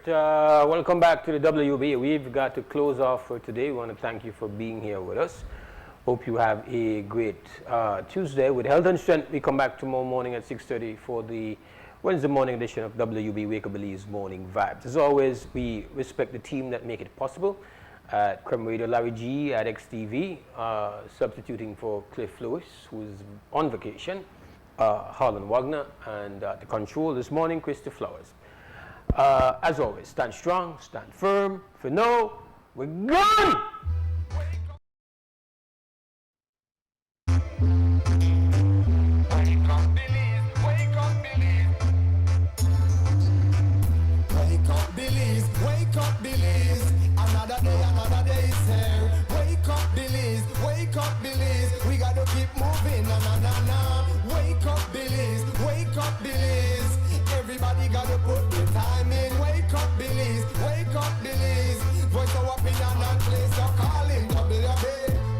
Welcome back to the WB. We've got to close off for today. We want to thank you for being here with us. Hope you have a great Tuesday. With health and strength, we come back tomorrow morning at 6:30 for the Wednesday morning edition of WB Wake Up Belize Morning Vibes. As always, we respect the team that make it possible. At Creme Radio, Larry G at XTV, substituting for Cliff Lewis, who is on vacation, Harlan Wagner, and the control this morning, Christy Flowers. As always, stand strong, stand firm. For now, we're gone! Wake up, Belize. Another day is here. Wake up, Belize. Wake up, Belize. We gotta keep moving. Na na na na. Wake up, Belize. Wake up, Belize. Everybody gotta put the time in. Wake up, Belize. Wake up, Belize. Voice our opinion and place your calling. WB.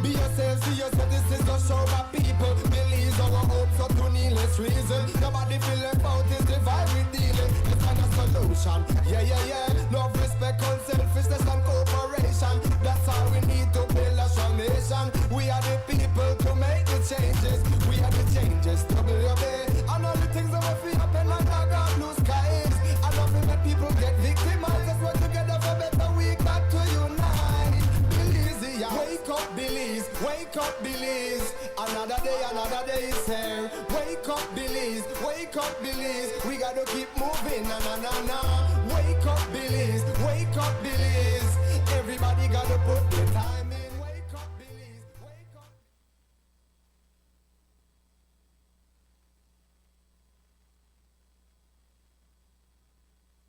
Be yourself, see yourself. This is the show of people. Belize our hopes of to needless reason. Nobody feel about is the vibe we dealing. It's not a solution. Yeah, yeah, yeah. Love, respect, unselfishness and cooperation. That's all we need to build a strong nation. We are the people to make the changes. We are the changes. WB. And all the things that will feel happen like God blue skies. And all we make people get victimized. Let's work together for better. We got to unite. Belize, yeah. Wake up, Belize. Wake up, Belize. Another day is here. Wake up, Belize. Wake up, Belize. We gotta keep moving. Na na na na. Wake up, Belize. Wake up, Belize. Everybody gotta put